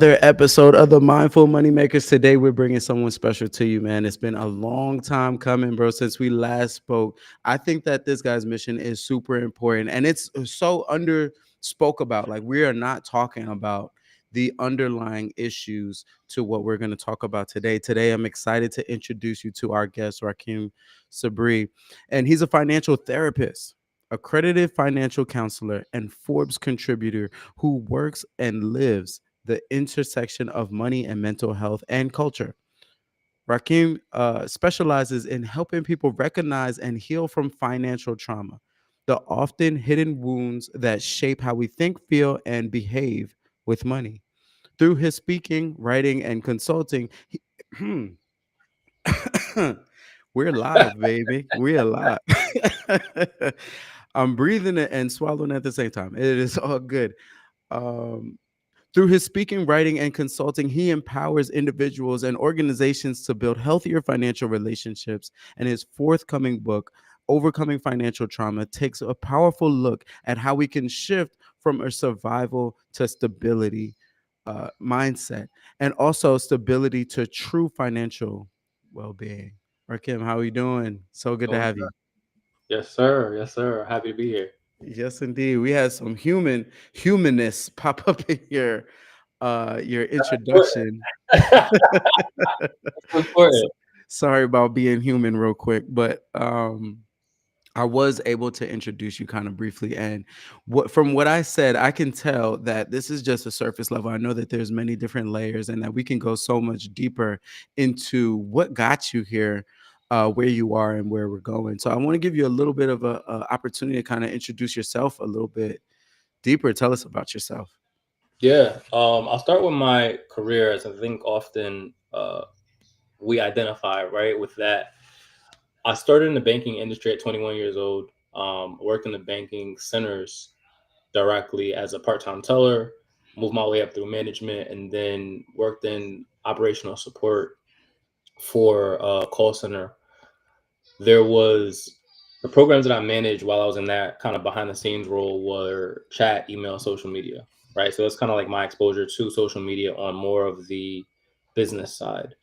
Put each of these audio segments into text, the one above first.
another episode of the Mindful Moneymakers. Today, we're bringing someone special to you, man. It's been a long time coming, bro, since we last spoke. I think that this guy's mission is super important and it's so under spoke about. Like, we are not talking about the underlying issues to what we're going to talk about today. Today, I'm excited to introduce you to our guest, Rahkim Sabree, and he's a financial therapist, accredited financial counselor, and Forbes contributor who works and lives the intersection of money and mental health and culture. Rakim specializes in helping people recognize and heal from financial trauma, the often hidden wounds that shape how we think, feel, and behave with money. Through his speaking, writing, and consulting, we're live, baby. We're live. I'm breathing and swallowing at the same time. It is all good. Um, Through his speaking, writing, and consulting, he empowers individuals and organizations to build healthier financial relationships. And his forthcoming book, Overcoming Financial Trauma, takes a powerful look at how we can shift from a survival to stability mindset, and also stability to true financial well-being. Rakim, how are you doing? So good to Doing have good. you. Yes, sir. Yes, sir. Happy to be here. Yes, indeed. We had some humanness pop up in your Important. introduction. That's important. Sorry about being human real quick, but I was able to introduce you kind of briefly, and from what I said, I can tell that this is just a surface level. I know that there's many different layers, and that we can go so much deeper into what got you here, where you are, and where we're going. So I want to give you a little bit of a opportunity to kind of introduce yourself a little bit deeper. Tell us about yourself. Yeah. I'll start with my career, as I think often we identify right with that. I started in the banking industry at 21 years old. Worked in the banking centers directly as a part-time teller. Moved my way up through management, and then worked in operational support for a call center. There was the programs that I managed while I was in that kind of behind the scenes role were chat, email, social media, right? So that's kind of like my exposure to social media on more of the business side.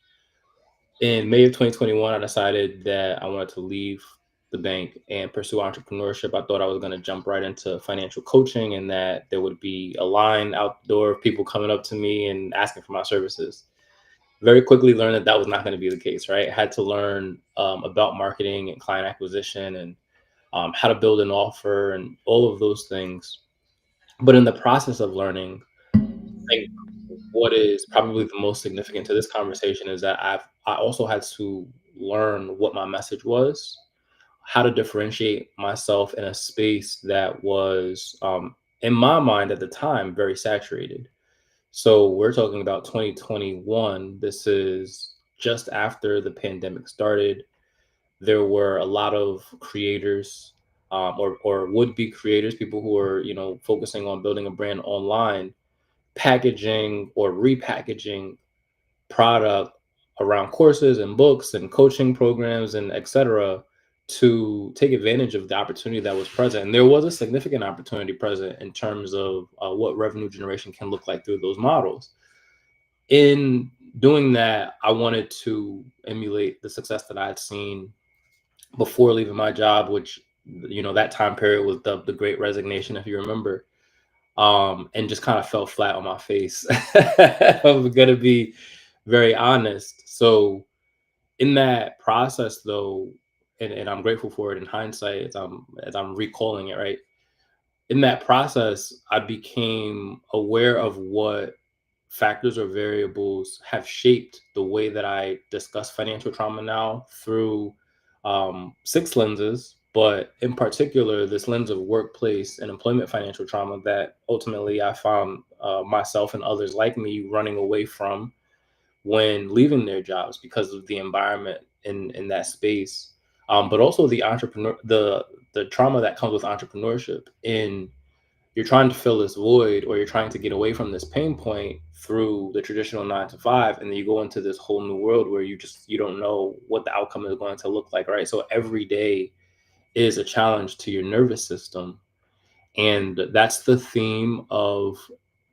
In May of 2021, I decided that I wanted to leave the bank and pursue entrepreneurship. I thought I was going to jump right into financial coaching and that there would be a line out the door of people coming up to me and asking for my services. Very quickly learned that that was not going to be the case, right? I had to learn about marketing and client acquisition and how to build an offer and all of those things. But in the process of learning, I think what is probably the most significant to this conversation is that I also had to learn what my message was, how to differentiate myself in a space that was, in my mind at the time, very saturated. So we're talking about 2021. This is just after the pandemic started. There were a lot of creators, or would be creators, people who are focusing on building a brand online, packaging or repackaging product around courses and books and coaching programs and etc. to take advantage of the opportunity that was present. And there was a significant opportunity present in terms of what revenue generation can look like through those models. In doing that, I wanted to emulate the success that I had seen before leaving my job, which that time period was dubbed the Great Resignation, if you remember, and just kind of fell flat on my face. I'm gonna be very honest. So in that process, though, and I'm grateful for it in hindsight as I'm recalling it, right? In that process, I became aware of what factors or variables have shaped the way that I discuss financial trauma now through six lenses, but in particular, this lens of workplace and employment financial trauma that ultimately I found myself and others like me running away from when leaving their jobs because of the environment in that space. But also the trauma that comes with entrepreneurship in you're trying to fill this void or you're trying to get away from this pain point through the traditional 9 to 5, and then you go into this whole new world where you don't know what the outcome is going to look like, right? So every day is a challenge to your nervous system, and that's the theme of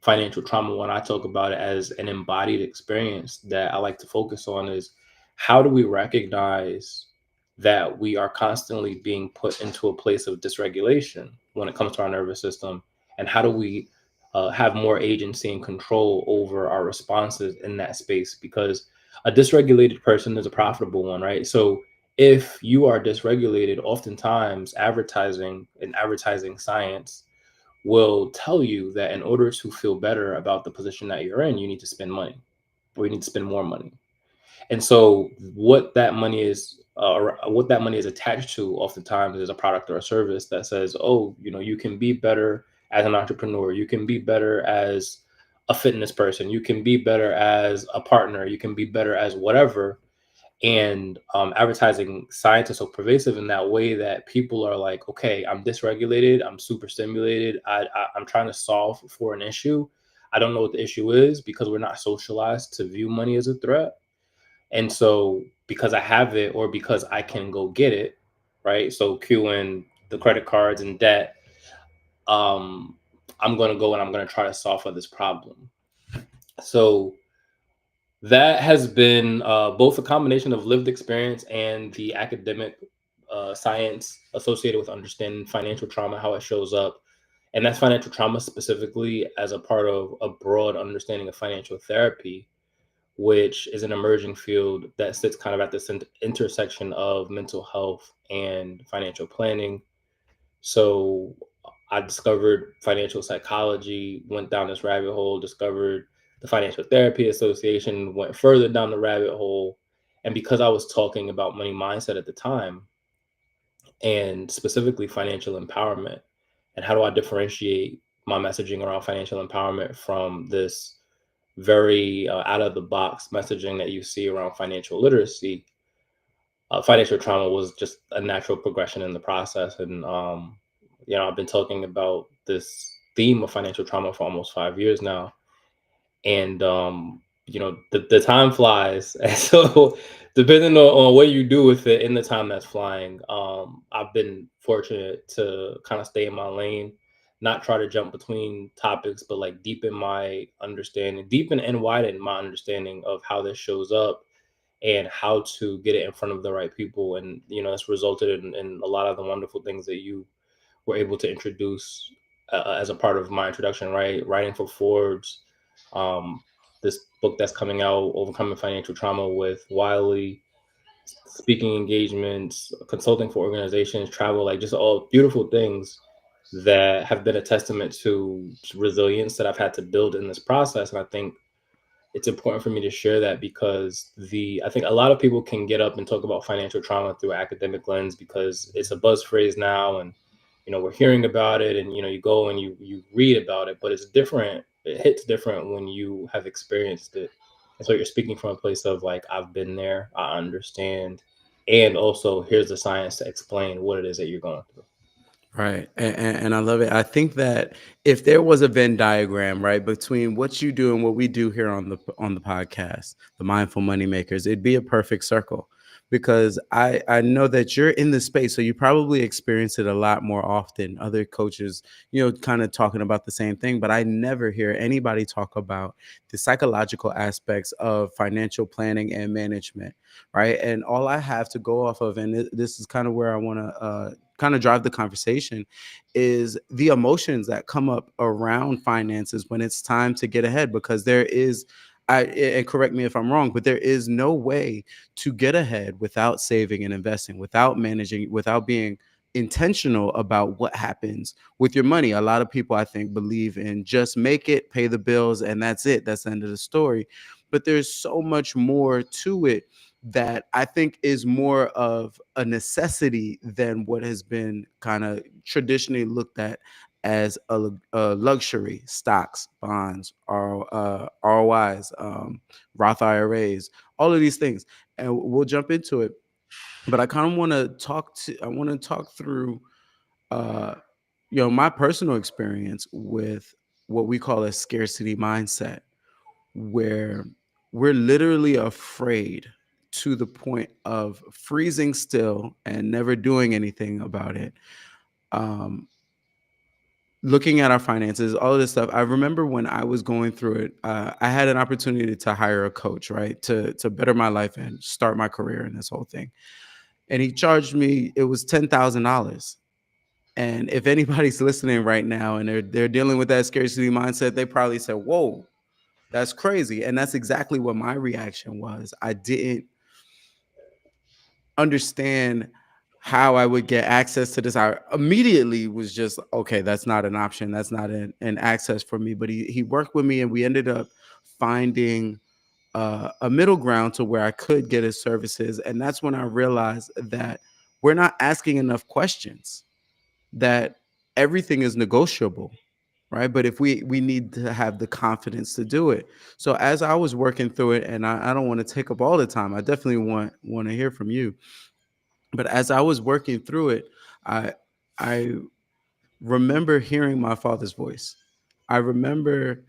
financial trauma, when I talk about it as an embodied experience that I like to focus on, is how do we recognize that we are constantly being put into a place of dysregulation when it comes to our nervous system? And how do we have more agency and control over our responses in that space? Because a dysregulated person is a profitable one, right? So if you are dysregulated, oftentimes advertising and advertising science will tell you that in order to feel better about the position that you're in, you need to spend money, or you need to spend more money. And so what that money is attached to oftentimes is a product or a service that says, oh, you can be better as an entrepreneur, you can be better as a fitness person, you can be better as a partner, you can be better as whatever. And advertising science is so pervasive in that way that people are like, okay, I'm dysregulated, I'm super stimulated, I'm trying to solve for an issue. I don't know what the issue is because we're not socialized to view money as a threat. And so because I have it, or because I can go get it, right? So cue in the credit cards and debt. um I'm going to go and I'm going to try to solve for this problem. So that has been both a combination of lived experience and the academic science associated with understanding financial trauma, how it shows up. And that's financial trauma specifically as a part of a broad understanding of financial therapy, which is an emerging field that sits kind of at this intersection of mental health and financial planning. So I discovered financial psychology, went down this rabbit hole, discovered the Financial Therapy Association, went further down the rabbit hole. And because I was talking about money mindset at the time, and specifically financial empowerment, and how do I differentiate my messaging around financial empowerment from this very out of the box messaging that you see around financial literacy, financial trauma was just a natural progression in the process. And I've been talking about this theme of financial trauma for almost 5 years now. And the time flies. And so depending on what you do with it in the time that's flying, I've been fortunate to kind of stay in my lane, not try to jump between topics, but like deepen and widen my understanding of how this shows up and how to get it in front of the right people. And it's resulted in a lot of the wonderful things that you were able to introduce as a part of my introduction, right? Writing for Forbes, um, this book that's coming out, Overcoming Financial Trauma with Wiley, speaking engagements, consulting for organizations, travel, like just all beautiful things that have been a testament to resilience that I've had to build in this process. And I think it's important for me to share that because I think a lot of people can get up and talk about financial trauma through academic lens because it's a buzz phrase now, and we're hearing about it, and you go and you read about it, but it's different. It hits different when you have experienced it. And so you're speaking from a place of like, I've been there, I understand, and also here's the science to explain what it is that you're going through. Right. And I love it. I think that if there was a Venn diagram, right, between what you do and what we do here on the podcast, the Mindful Money Makers, it'd be a perfect circle because I know that you're in the space, so you probably experience it a lot more often. Other coaches, kind of talking about the same thing, but I never hear anybody talk about the psychological aspects of financial planning and management, right? And all I have to go off of, and this is kind of where I want to kind of drive the conversation, is the emotions that come up around finances when it's time to get ahead, because there is, and correct me if I'm wrong, but there is no way to get ahead without saving and investing, without managing, without being intentional about what happens with your money. A lot of people, I think, believe in just make it, pay the bills, and that's it. That's the end of the story. But there's so much more to it that I think is more of a necessity than what has been kind of traditionally looked at as a luxury: stocks, bonds, ROIs, Roth IRAs, all of these things. And we'll jump into it. But I kind of want to I want to talk through, uh, my personal experience with what we call a scarcity mindset, where we're literally afraid to the point of freezing still and never doing anything about it. Um, looking at our finances, all of this stuff. I remember when I was going through it, I had an opportunity to hire a coach, right, to better my life and start my career in this whole thing. And he charged me, it was $10,000. And if anybody's listening right now and they're dealing with that scarcity mindset, they probably said, "Whoa, that's crazy." And that's exactly what my reaction was. I didn't understand how I would get access to this. I immediately was just, okay, that's not an option. That's not an access for me. But he worked with me and we ended up finding a middle ground to where I could get his services. And that's when I realized that we're not asking enough questions, that everything is negotiable, right? But if we need to have the confidence to do it. So as I was working through it, and I don't want to take up all the time, I definitely want to hear from you. But as I was working through it, I I remember hearing my father's voice. I remember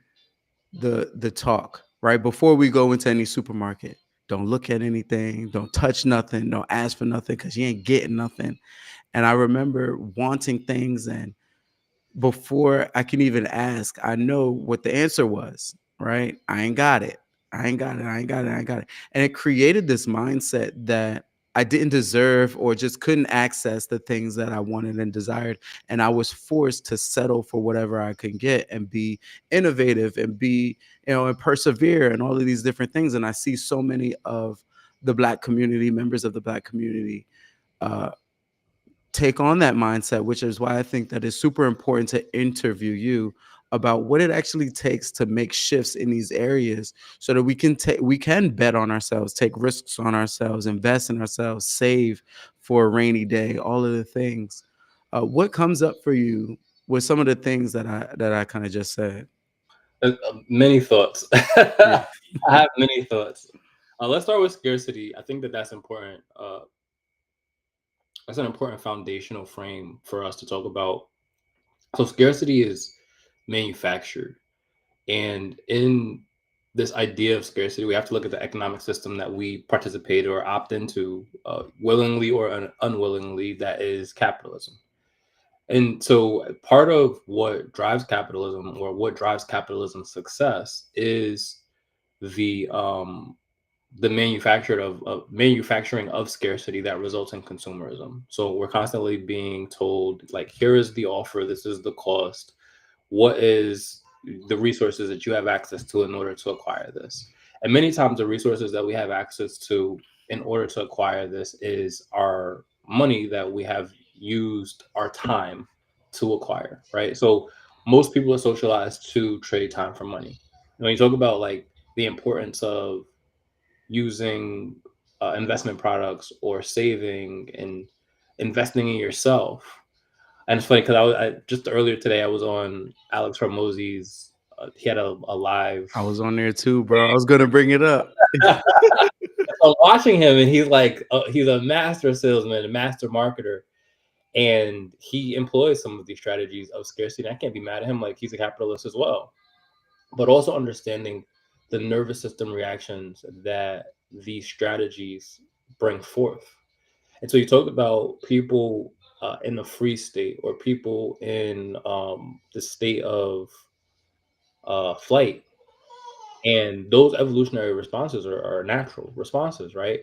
the talk, right? Before we go into any supermarket, don't look at anything, don't touch nothing, don't ask for nothing because you ain't getting nothing. And I remember wanting things, and before I can even ask, I know what the answer was, right? I ain't got it. I ain't got it. I ain't got it. I ain't got it. And it created this mindset that I didn't deserve or just couldn't access the things that I wanted and desired. And I was forced to settle for whatever I could get and be innovative and be, and persevere and all of these different things. And I see so many of the Black community, members of the Black community, uh, take on that mindset, which is why I think that it's super important to interview you about what it actually takes to make shifts in these areas so that we can bet on ourselves, take risks on ourselves, invest in ourselves, save for a rainy day, all of the things. What comes up for you with some of the things that I kind of just said? Many thoughts. Yeah. I have many thoughts. Let's start with scarcity. I think that that's important. That's an important foundational frame for us to talk about. So scarcity is manufactured, and in this idea of scarcity, we have to look at the economic system that we participate or opt into, willingly or unwillingly. That is capitalism. And so part of what drives capitalism, or what drives capitalism's success, is the um manufacturing of scarcity that results in consumerism. So we're constantly being told, like, here is the offer, this is the cost, what is the resources that you have access to in order to acquire this. And many times the resources that we have access to in order to acquire this is our money that we have used our time to acquire, right? So most people are socialized to trade time for money. When you talk about, like, the importance of using investment products or saving and investing in yourself. And it's funny because just earlier today I was on Alex Hormozzi's. He had a live. I was on there too, bro. I was gonna bring it up. I'm watching him, and he's a master salesman, a master marketer, and he employs some of these strategies of scarcity. And I can't be mad at him; like, he's a capitalist as well. But also understanding the nervous system reactions that these strategies bring forth. And so you talk about people in the free state, or people in the state of flight, and those evolutionary responses are natural responses, right?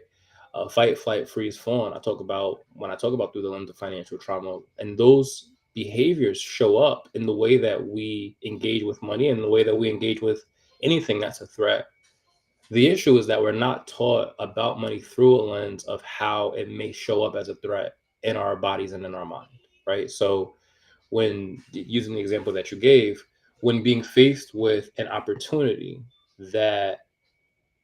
Fight, flight, freeze, fawn. When I talk about through the lens of financial trauma, and those behaviors show up in the way that we engage with money and the way that we engage with anything that's a threat. The issue is that we're not taught about money through a lens of how it may show up as a threat in our bodies and in our mind, right? So when using the example that you gave, when being faced with an opportunity that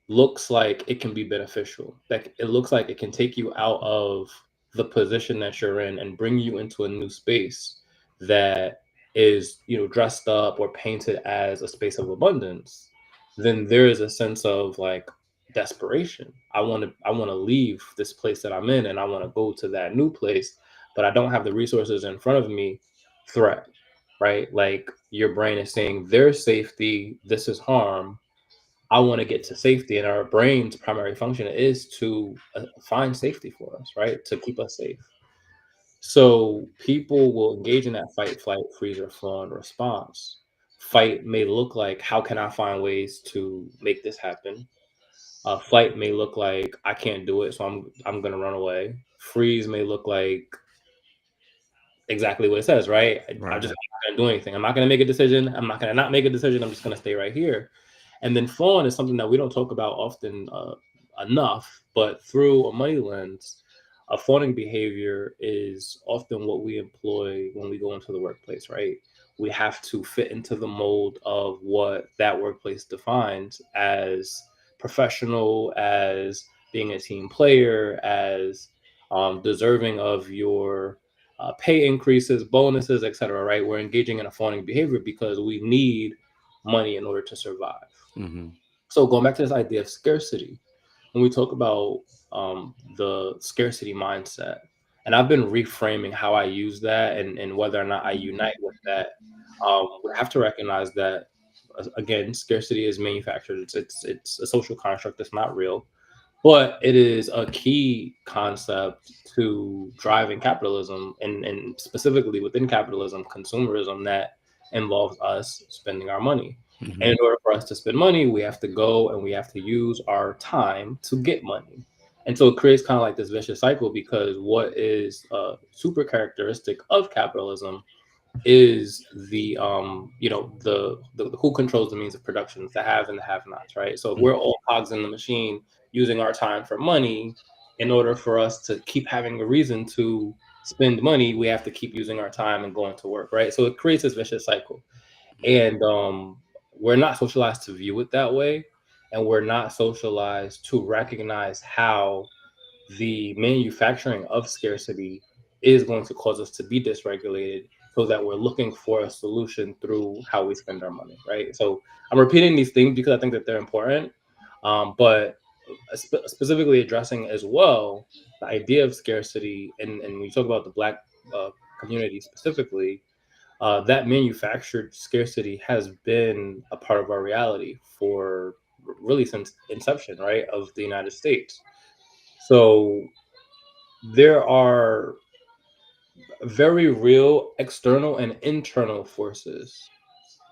looks like it can be beneficial, that it looks like it can take you out of the position that you're in and bring you into a new space that is, dressed up or painted as a space of abundance, then there is a sense of, like, desperation. I want to leave this place that I'm in, and I want to go to that new place, but I don't have the resources in front of me. Threat, right? Like, your brain is saying there's safety, this is harm. I want to get to safety, and our brain's primary function is to find safety for us, right? To keep us safe. So people will engage in that fight, flight, freeze, or fawn response. Fight may look like, how can I find ways to make this happen? Flight may look like, I can't do it, so I'm gonna run away. Freeze may look like exactly what it says, right? I'm Right. not gonna do anything. I'm not gonna make a decision. I'm not gonna not make a decision. I'm just gonna stay right here. And then fawn is something that we don't talk about often enough, but through a money lens, a fawning behavior is often what we employ when we go into the workplace, right? We have to fit into the mold of what that workplace defines as professional, as being a team player, as deserving of your pay increases, bonuses, etc. Right? We're engaging in a fawning behavior because we need money in order to survive. Mm-hmm. So going back to this idea of scarcity, when we talk about the scarcity mindset, and I've been reframing how I use that and whether or not I unite with that, we have to recognize that again, scarcity is manufactured. It's a social construct that's not real, but it is a key concept to driving capitalism and specifically within capitalism, consumerism that involves us spending our money. And Mm-hmm. in order for us to spend money, we have to go and we have to use our time to get money. And so it creates kind of like this vicious cycle because what is super characteristic of capitalism is the the who controls the means of production, the have and the have nots, right? So if we're all cogs in the machine using our time for money, in order for us to keep having a reason to spend money, we have to keep using our time and going to work, right? So it creates this vicious cycle. And we're not socialized to view it that way, and we're not socialized to recognize how the manufacturing of scarcity is going to cause us to be dysregulated so that we're looking for a solution through how we spend our money, right? So I'm repeating these things because I think that they're important, but specifically addressing as well the idea of scarcity, and when you talk about the Black community specifically, that manufactured scarcity has been a part of our reality for really since inception, right, of the United States. So there are very real external and internal forces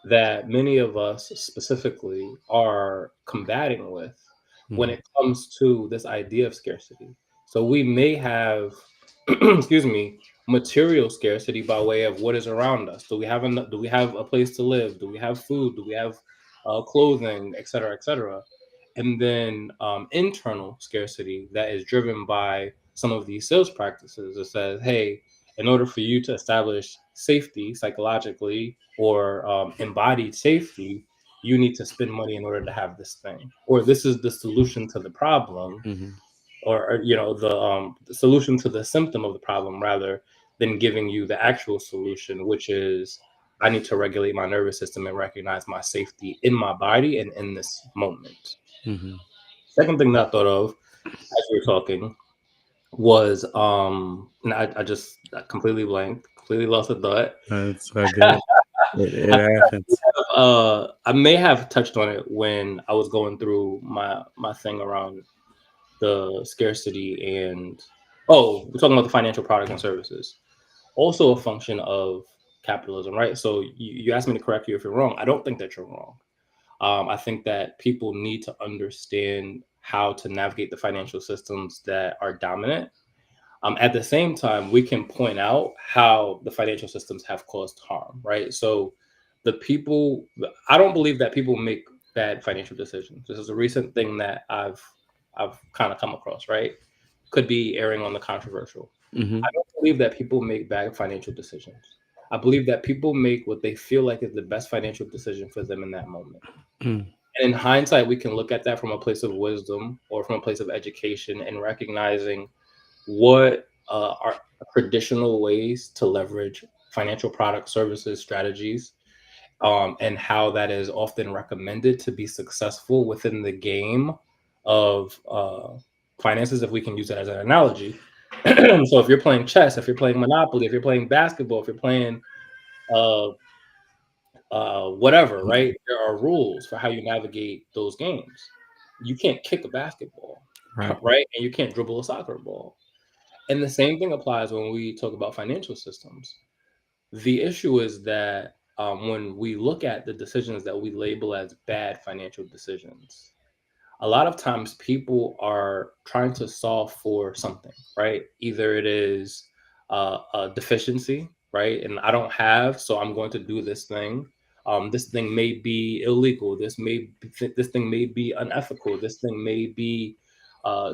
that many of us specifically are combating with when Mm-hmm. it comes to this idea of scarcity. So we may have, excuse me, material scarcity by way of what is around us. Do we have a place to live? Do we have food? Do we have clothing, et cetera, et cetera? And then internal scarcity that is driven by some of these sales practices that says, hey, in order for you to establish safety psychologically or embodied safety, you need to spend money in order to have this thing, or this is the solution to the problem, Mm-hmm. or the solution to the symptom of the problem, rather than giving you the actual solution, which is I need to regulate my nervous system and recognize my safety in my body and in this moment. Mm-hmm. Second thing that I thought of as we were talking was and I completely blanked, completely lost the thought. That's so good. It happens. I may have touched on it when I was going through my thing around the scarcity and we're talking about the financial products and services. Also a function of capitalism, right? So you asked me to correct you if you're wrong. I don't think that you're wrong. I think that people need to understand how to navigate the financial systems that are dominant. At the same time, we can point out how the financial systems have caused harm, right? So the people, I don't believe that people make bad financial decisions. This is a recent thing that I've kind of come across, right? Could be erring on the controversial. Mm-hmm. I don't believe that people make bad financial decisions. I believe that people make what they feel like is the best financial decision for them in that moment. Mm-hmm. And in hindsight, we can look at that from a place of wisdom or from a place of education and recognizing what are traditional ways to leverage financial product services strategies, and how that is often recommended to be successful within the game of finances, if we can use that as an analogy. So if you're playing chess, if you're playing Monopoly, if you're playing basketball, if you're playing uh, whatever, right? There are rules for how you navigate those games. You can't kick a basketball, Right. right? And you can't dribble a soccer ball. And the same thing applies when we talk about financial systems. The issue is that when we look at the decisions that we label as bad financial decisions, a lot of times people are trying to solve for something, right? Either it is a deficiency, right? And I don't have, so I'm going to do this thing. This thing may be illegal. This thing may be unethical. This thing may be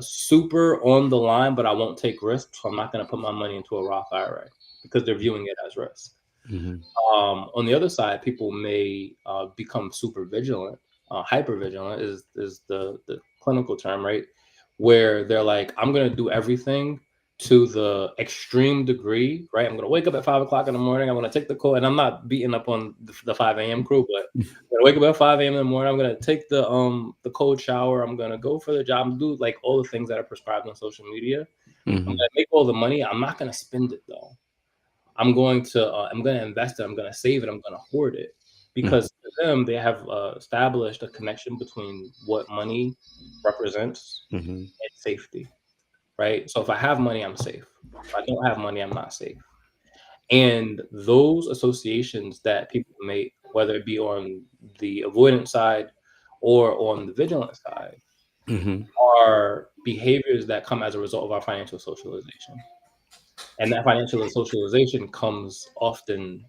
super on the line, but I won't take risks. So I'm not going to put my money into a Roth IRA because they're viewing it as risk. Mhm. On the other side, people may become super vigilant. Hyper vigilant is the clinical term, right? Where they're like, I'm gonna do everything to the extreme degree, right? I'm gonna wake up at 5 o'clock in the morning. I'm gonna take the call, and I'm not beating up on the 5 a.m. crew, but I'm gonna wake up at 5 a.m. in the morning. I'm gonna take the cold shower. I'm gonna go for the job, do like all the things that are prescribed on social media. I'm Mhm. gonna make all the money. I'm not gonna spend it though. I'm going to invest it. I'm going to save it. I'm going to hoard it Mhm. because for them, they have established a connection between what money represents Mhm. and safety, right? So if I have money, I'm safe. If I don't have money, I'm not safe. And those associations that people make, whether it be on the avoidance side or on the vigilant side, Mhm. are behaviors that come as a result of our financial socialization. And that financial socialization comes often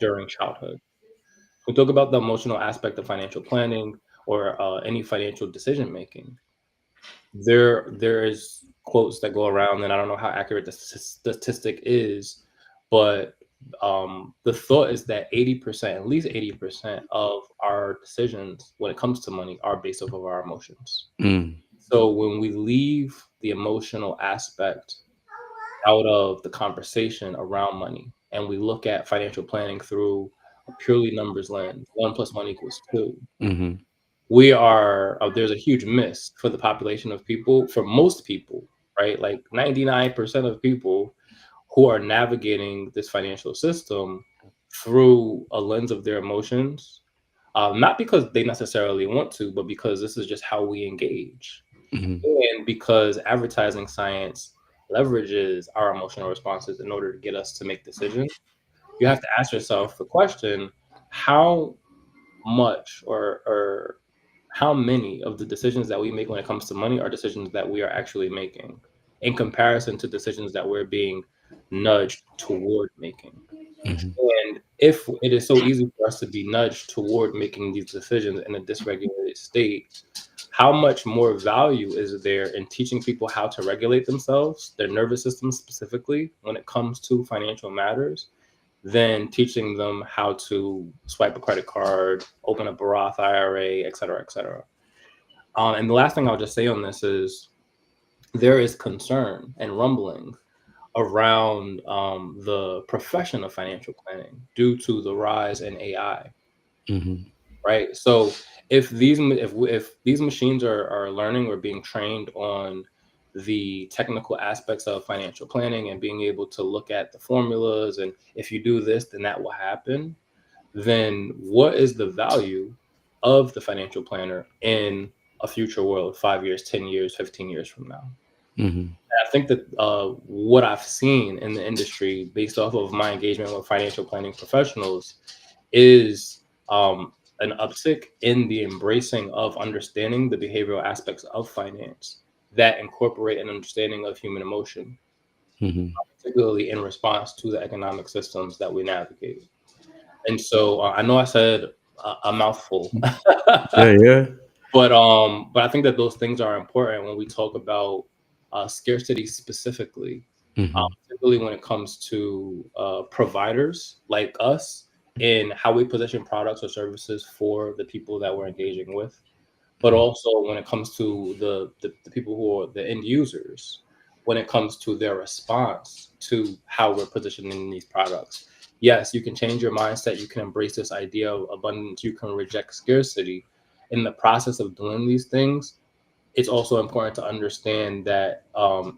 during childhood. We talk about the emotional aspect of financial planning or any financial decision making. There is quotes that go around, and I don't know how accurate the statistic is, but the thought is that 80%, at least 80% of our decisions when it comes to money are based off of our emotions. Mm. So when we leave the emotional aspect out of the conversation around money and we look at financial planning through a purely numbers lens, 1 + 1 = 2, Mhm. we are there's a huge miss for the population of people, for most people, right? Like 99% of people who are navigating this financial system through a lens of their emotions, not because they necessarily want to, but because this is just how we engage. Mhm. And because advertising science leverages our emotional responses in order to get us to make decisions, you have to ask yourself the question, how much or how many of the decisions that we make when it comes to money are decisions that we are actually making in comparison to decisions that we're being nudged toward making? Mhm. And if it is so easy for us to be nudged toward making these decisions in a dysregulated state, how much more value is there in teaching people how to regulate themselves, their nervous system specifically, when it comes to financial matters, than teaching them how to swipe a credit card, open up a Roth IRA, et cetera, et cetera. And the last thing I'll just say on this is there is concern and rumbling around the profession of financial planning due to the rise in AI, Mhm. right? So if these machines are learning or being trained on the technical aspects of financial planning and being able to look at the formulas and if you do this, then that will happen, then what is the value of the financial planner in a future world, 5 years, 10 years, 15 years from now? Mhm. I think that what I've seen in the industry based off of my engagement with financial planning professionals is an uptick in the embracing of understanding the behavioral aspects of finance that incorporate an understanding of human emotion, Mhm. particularly in response to the economic systems that we navigate. And so I know I said a mouthful, Yeah, yeah. but I think that those things are important when we talk about scarcity specifically, Mhm. particularly when it comes to providers like us in how we position products or services for the people that we're engaging with, but also when it comes to the people who are the end users, when it comes to their response to how we're positioning these products. Yes, you can change your mindset, you can embrace this idea of abundance, you can reject scarcity. In the process of doing these things, it's also important to understand that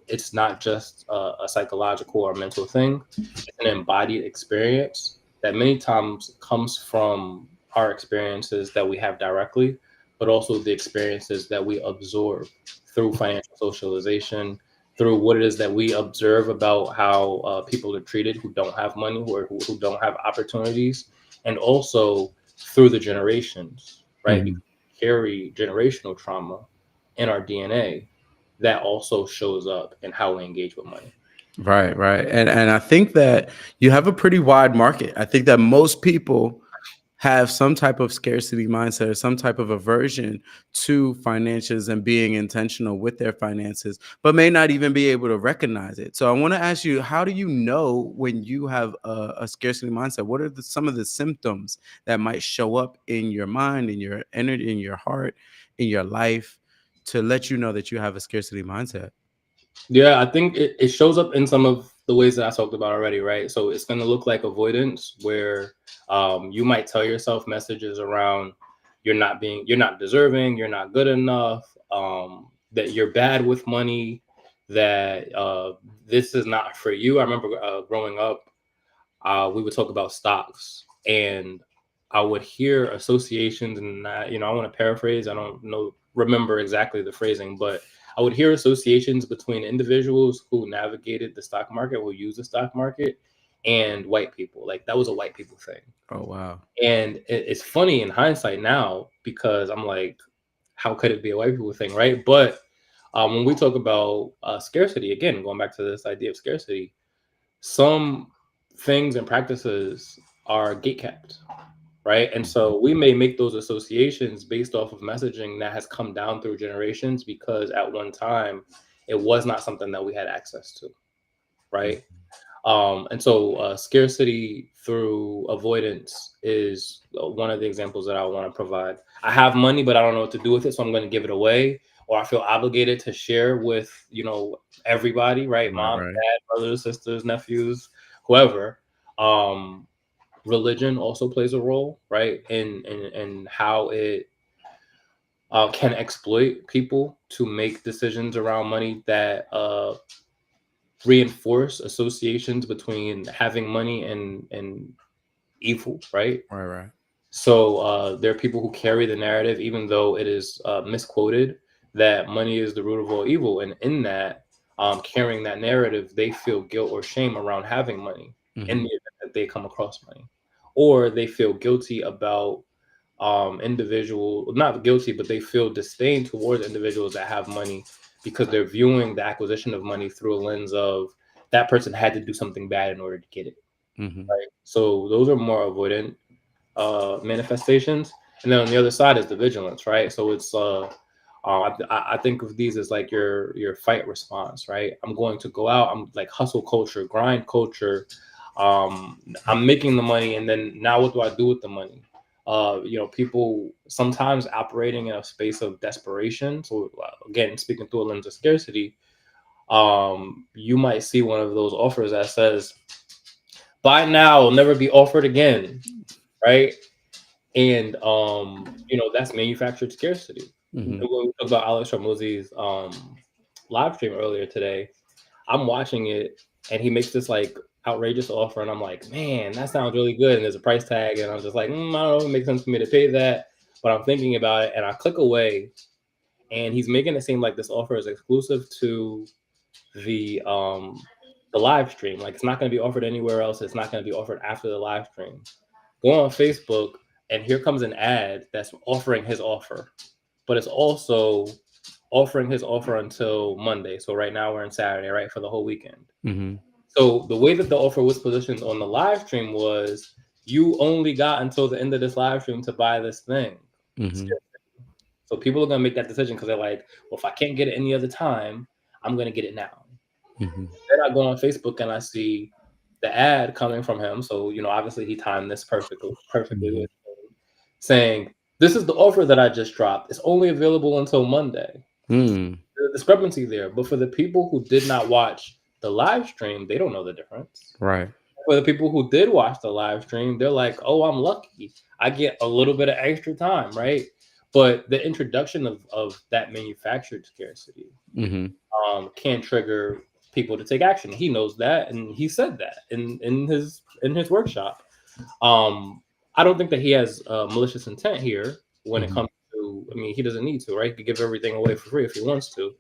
it's not just a psychological or mental thing. It's an embodied experience that many times comes from our experiences that we have directly, but also the experiences that we absorb through financial socialization, through what it is that we observe about how people are treated who don't have money, who don't have opportunities, and also through the generations, right? Because Mhm. we carry generational trauma in our DNA that also shows up in how we engage with money. Right, right. And I think that you have a pretty wide market. I think that most people have some type of scarcity mindset or some type of aversion to finances and being intentional with their finances, but may not even be able to recognize it. So I want to ask you, how do you know when you have a scarcity mindset? What are some of the symptoms that might show up in your mind, in your energy, in your heart, in your life to let you know that you have a scarcity mindset? Yeah, I think it shows up in some of the ways that I talked about already, right? So it's going to look like avoidance, where you might tell yourself messages around you're not deserving, you're not good enough, that you're bad with money, that this is not for you. I remember growing up, we would talk about stocks, and I would hear associations, and I want to paraphrase. I don't know, remember exactly the phrasing, but I would hear associations between individuals who navigated the stock market, who use the stock market, and white people. Like that was a white people thing. Oh, wow. And it's funny in hindsight now because I'm like, how could it be a white people thing, right? But when we talk about scarcity, again, going back to this idea of scarcity, some things and practices are gate kept, right? And Mhm. so we may make those associations based off of messaging that has come down through generations because at one time it was not something that we had access to, right? And so scarcity through avoidance is one of the examples that I want to provide. I have money, but I don't know what to do with it, so I'm going to give it away, or I feel obligated to share with everybody, right? Right, Mom, right. dad, brothers, sisters, nephews, whoever. Um, Religion also plays a role, right? In how it can exploit people to make decisions around money that reinforce associations between having money and evil, right? Right, right. So there are people who carry the narrative, even though it is misquoted, that money is the root of all evil, and in that, carrying that narrative, they feel guilt or shame around having money in the Mhm. event that they come across money, or they feel guilty about individual not guilty, but they feel disdain towards individuals that have money because they're viewing the acquisition of money through a lens of that person had to do something bad in order to get it, Mhm. right? So those are more avoidant manifestations, and then on the other side is the vigilance, right? So it's I think of these as like your fight response, right? I'm going to go out. I'm like hustle culture, grind culture. I'm making the money, and then now what do I do with the money? People sometimes operating in a space of desperation. So again, speaking through a lens of scarcity, you might see one of those offers that says, "Buy now, will never be offered again," right? And that's manufactured scarcity. When Mhm. we talked about Alex Hormozy's live stream earlier today, I'm watching it, and he makes this like outrageous offer, and I'm like, man, that sounds really good. And there's a price tag, and I'm just like, I don't know if it makes sense for me to pay that. But I'm thinking about it, and I click away, and he's making it seem like this offer is exclusive to the um the live stream. Like it's not going to be offered anywhere else. It's not going to be offered after the live stream. Go on Facebook, and here comes an ad that's offering his offer, but it's also offering his offer until Monday. So right now we're in Saturday, right, for the whole weekend. Mhm. So the way that the offer was positioned on the live stream was you only got until the end of this live stream to buy this thing. Mhm. So people are gonna make that decision because they're like, well, if I can't get it any other time, I'm gonna get it now. Mhm. Then I go on Facebook and I see the ad coming from him. So obviously he timed this perfectly Mhm. with saying, "This is the offer that I just dropped. It's only available until Monday." Mm. There's a discrepancy there, but for the people who did not watch the live stream, they don't know the difference. Right. For the people who did watch the live stream, they're like, "Oh, I'm lucky. I get a little bit of extra time, right?" But the introduction of that manufactured scarcity Mhm. can trigger people to take action. He knows that, and he said that in his workshop. Um, I don't think that he has malicious intent here when it Mhm. comes to. I mean, he doesn't need to, right? He could give everything away for free if he wants to.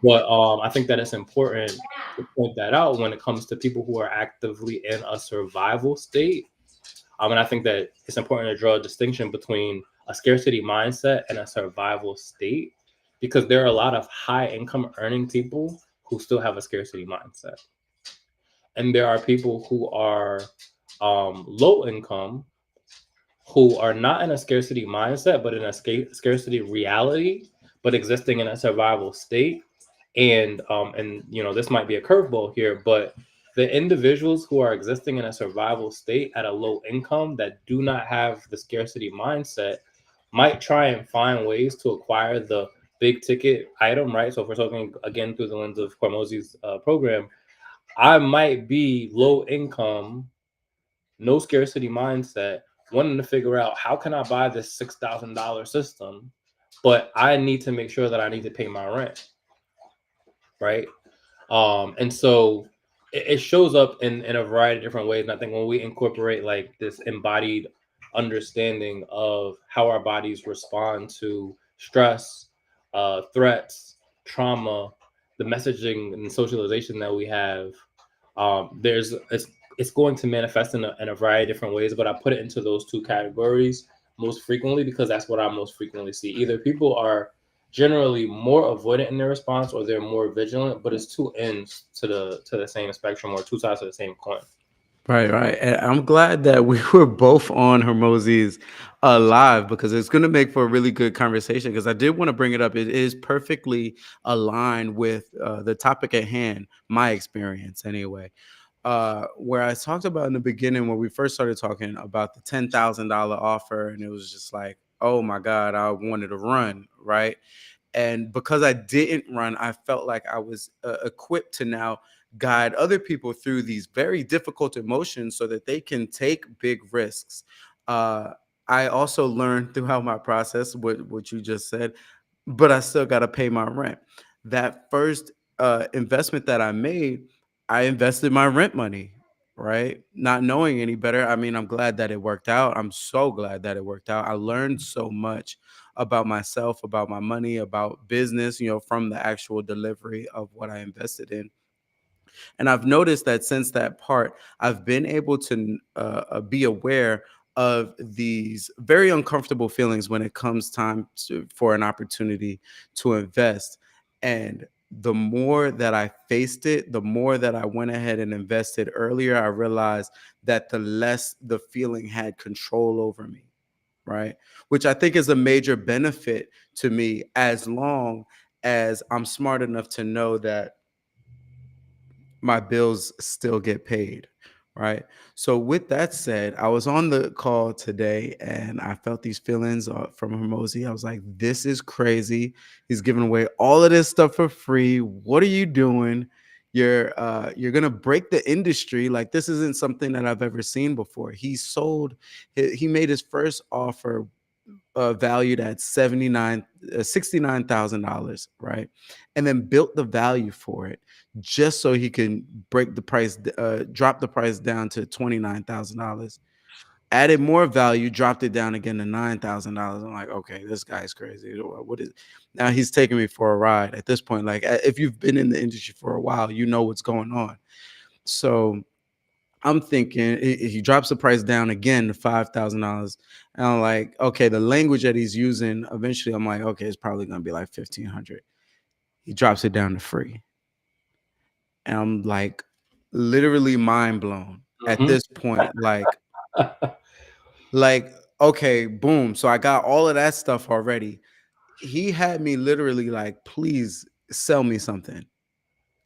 But I think that it's important to point that out when it comes to people who are actively in a survival state. And I think that it's important to draw a distinction between a scarcity mindset and a survival state, because there are a lot of high income earning people who still have a scarcity mindset. And there are people who are low income who are not in a scarcity mindset, but in a scarcity reality, but existing in a survival state. And you know, this might be a curveball here, but the individuals who are existing in a survival state at a low income that do not have the scarcity mindset might try and find ways to acquire the big ticket item, right? So if we're talking again through the lens of Cormosi's program, I might be low income, no scarcity mindset, wanting to figure out how can I buy this $6,000 system, but I need to make sure that I need to pay my rent, right? And so it shows up in a variety of different ways. And I think when we incorporate like this embodied understanding of how our bodies respond to stress, threats, trauma, the messaging and socialization that we have, there's it's going to manifest in a variety of different ways. But I put it into those two categories most frequently because that's what I most frequently see. Either people are generally more avoidant in their response or they're more vigilant, but it's two ends to the same spectrum or two sides of the same coin. Right, right. And I'm glad that we were both on Hermosi's live because it's going to make for a really good conversation. Because I did want to bring it up. It is perfectly aligned with the topic at hand, my experience anyway. Where I talked about in the beginning when we first started talking about the $10,000 offer, and it was just like, oh my God, I wanted to run, right? And because I didn't run, I felt like I was equipped to now guide other people through these very difficult emotions so that they can take big risks. Uh, I also learned throughout my process what you just said, but I still got to pay my rent. That first investment that I made, I invested my rent money, right? Not knowing any better. I mean, I'm glad that it worked out. I'm so glad that it worked out. I learned so much about myself, about my money, about business, from the actual delivery of what I invested in. And I've noticed that since that part, I've been able to be aware of these very uncomfortable feelings when it comes time for an opportunity to invest. And the more that I faced it, the more that I went ahead and invested earlier, I realized that the less the feeling had control over me, right? Which I think is a major benefit to me as long as I'm smart enough to know that my bills still get paid, right? So with that said, I was on the call today and I felt these feelings from Hermosi. I was like, this is crazy. He's giving away all of this stuff for free. What are you doing? You're gonna break the industry. Like, this isn't something that I've ever seen before. He made his first offer valued at $69,000, right? And then built the value for it just so he can drop the price down to $29,000. Added more value, dropped it down again to $9,000. I'm like, okay, this guy's crazy. What is? Now he's taking me for a ride at this point. Like, if you've been in the industry for a while, you know what's going on. So I'm thinking he drops the price down again to $5,000. And I'm like, okay, the language that he's using, eventually I'm like, okay, it's probably gonna be like 1,500. He drops it down to free. And I'm like literally mind blown at Mm-hmm. this point. Like, okay, boom. So I got all of that stuff already. He had me literally like, please sell me something.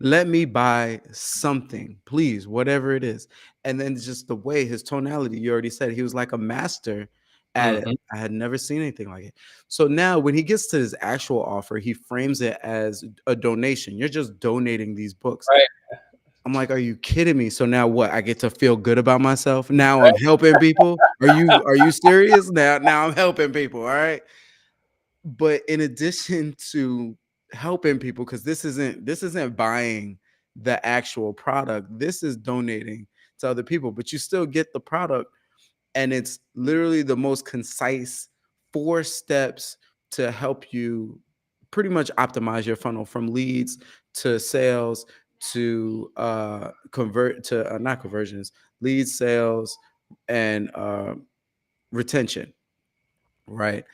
Let me buy something, please, whatever it is. And then just the way his tonality, you already said he was like a master at it. Mm-hmm. I had never seen anything like it. So now when he gets to his actual offer, he frames it as a donation. You're just donating these books. Right. I'm like, are you kidding me? So now what? I get to feel good about myself. Now I'm helping people. Are you serious? Now I'm helping people. All right. But in addition to helping people, because this isn't buying the actual product, this is donating to other people, but you still get the product, and it's literally the most concise 4 steps to help you pretty much optimize your funnel from leads to sales to convert to not conversions, leads, sales, and retention, right?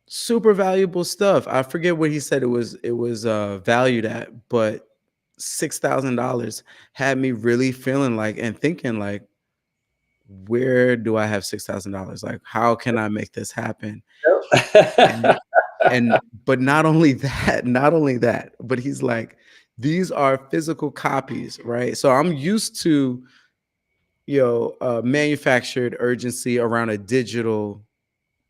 Super valuable stuff. I forget what he said it was valued at, but $6,000 had me really feeling like and thinking like, where do I have $6,000? Like, how can I make this happen? And Yep. and but not only that, not only that, but he's like, these are physical copies, right? So I'm used to, manufactured urgency around a digital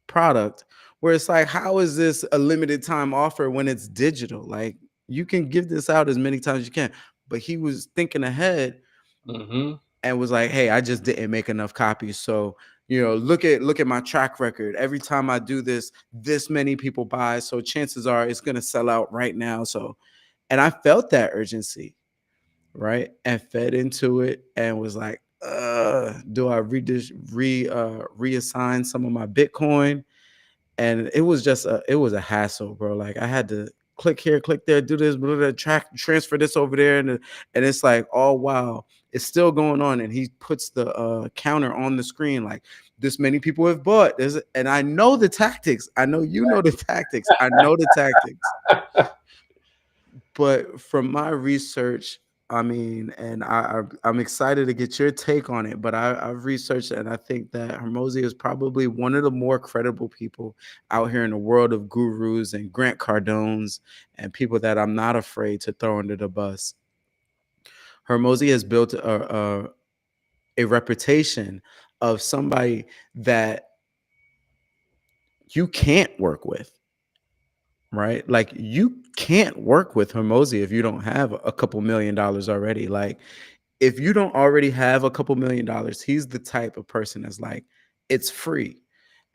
product, where it's like, how is this a limited time offer when it's digital? Like, you can give this out as many times as you can. But he was thinking ahead Hmm. and was like, hey, I just didn't make enough copies. So, look at my track record. Every time I do this many people buy. So chances are it's gonna sell out right now. So, and I felt that urgency, right? And fed into it and was like, do I reassign some of my Bitcoin? And it was a hassle, bro. Like, I had to click here, click there, do this, blah, blah, transfer this over there, and it's like, oh wow, it's still going on. And he puts the counter on the screen, like, this many people have bought this, and I know the tactics. I know you know the tactics. I know the tactics. But from my research, I mean, and I'm excited to get your take on it. But I've researched it, and I think that Hermosi is probably one of the more credible people out here in the world of gurus and Grant Cardones and people that I'm not afraid to throw under the bus. Hermosi has built a reputation of somebody that you can't work with, right? Like, you can't work with Hermosi if you don't have a couple $1 million already. Like, if you don't already have a couple $1 million, he's the type of person that's like, it's free.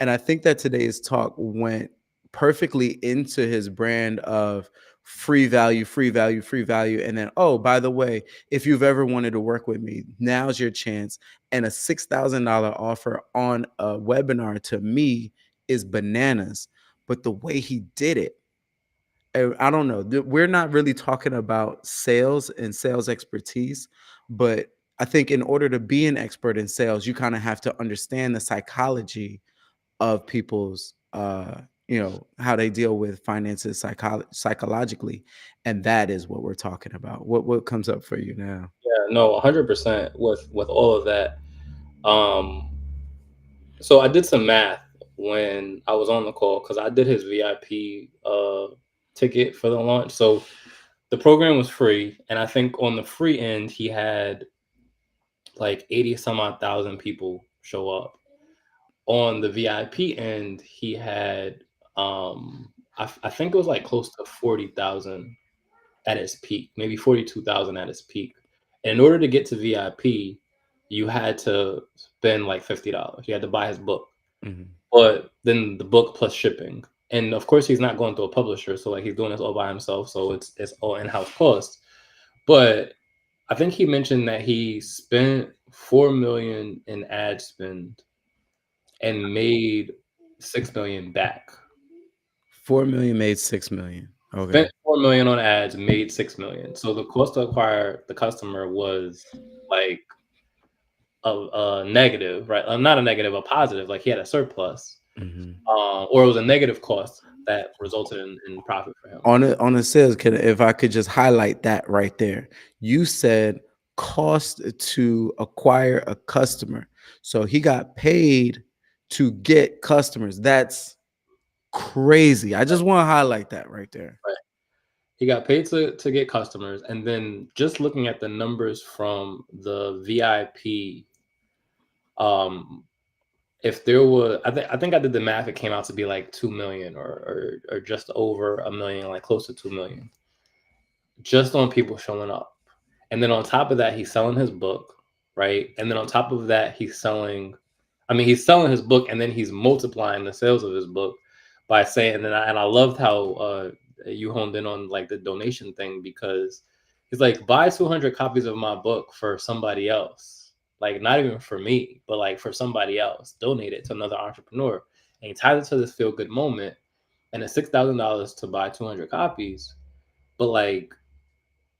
And I think that today's talk went perfectly into his brand of free value, free value, free value. And then, oh, by the way, if you've ever wanted to work with me, now's your chance. And a $6,000 offer on a webinar to me is bananas. But the way he did it, I don't know. We're not really talking about sales and sales expertise, but I think in order to be an expert in sales, you kind of have to understand the psychology of people's, how they deal with finances psychologically, and that is what we're talking about. What comes up for you now? Yeah, no, 100% with all of that. Um, so I did some math when I was on the call because I did his VIP ticket for the launch. So the program was free, and I think on the free end he had like 80 some odd thousand people show up. On the VIP end, he had I think it was like close to 40,000 at its peak, maybe 42,000 at its peak. And in order to get to VIP, you had to spend like $50. You had to buy his book, Mhm. but then the book plus shipping. And of course, he's not going through a publisher, so like he's doing this all by himself, so it's all in-house costs. But I think he mentioned that he spent 4 million in ad spend and made 6 million back. 4 million made 6 million. Okay. Spent 4 million on ads, made 6 million. So the cost to acquire the customer was like a negative, right? Not a negative, a positive. Like he had a surplus, Mhm. or it was a negative cost that resulted in profit for him. On a sales, if I could just highlight that right there. You said cost to acquire a customer. So he got paid to get customers. That's crazy. I just want to highlight that right there. Right. He got paid to get customers, and then just looking at the numbers from the VIP, um, if there were, I think I did the math. It came out to be like 2 million, or just over a million, like close to 2 million, just on people showing up. And then on top of that, he's selling his book, right? And then on top of that, he's selling his book, and then he's multiplying the sales of his book by saying, and I loved how you honed in on like the donation thing, because he's like, buy 200 copies of my book for somebody else, like not even for me, but like for somebody else, donate it to another entrepreneur, and he ties it to this feel good moment. and it's $6,000 to buy 200 copies, but like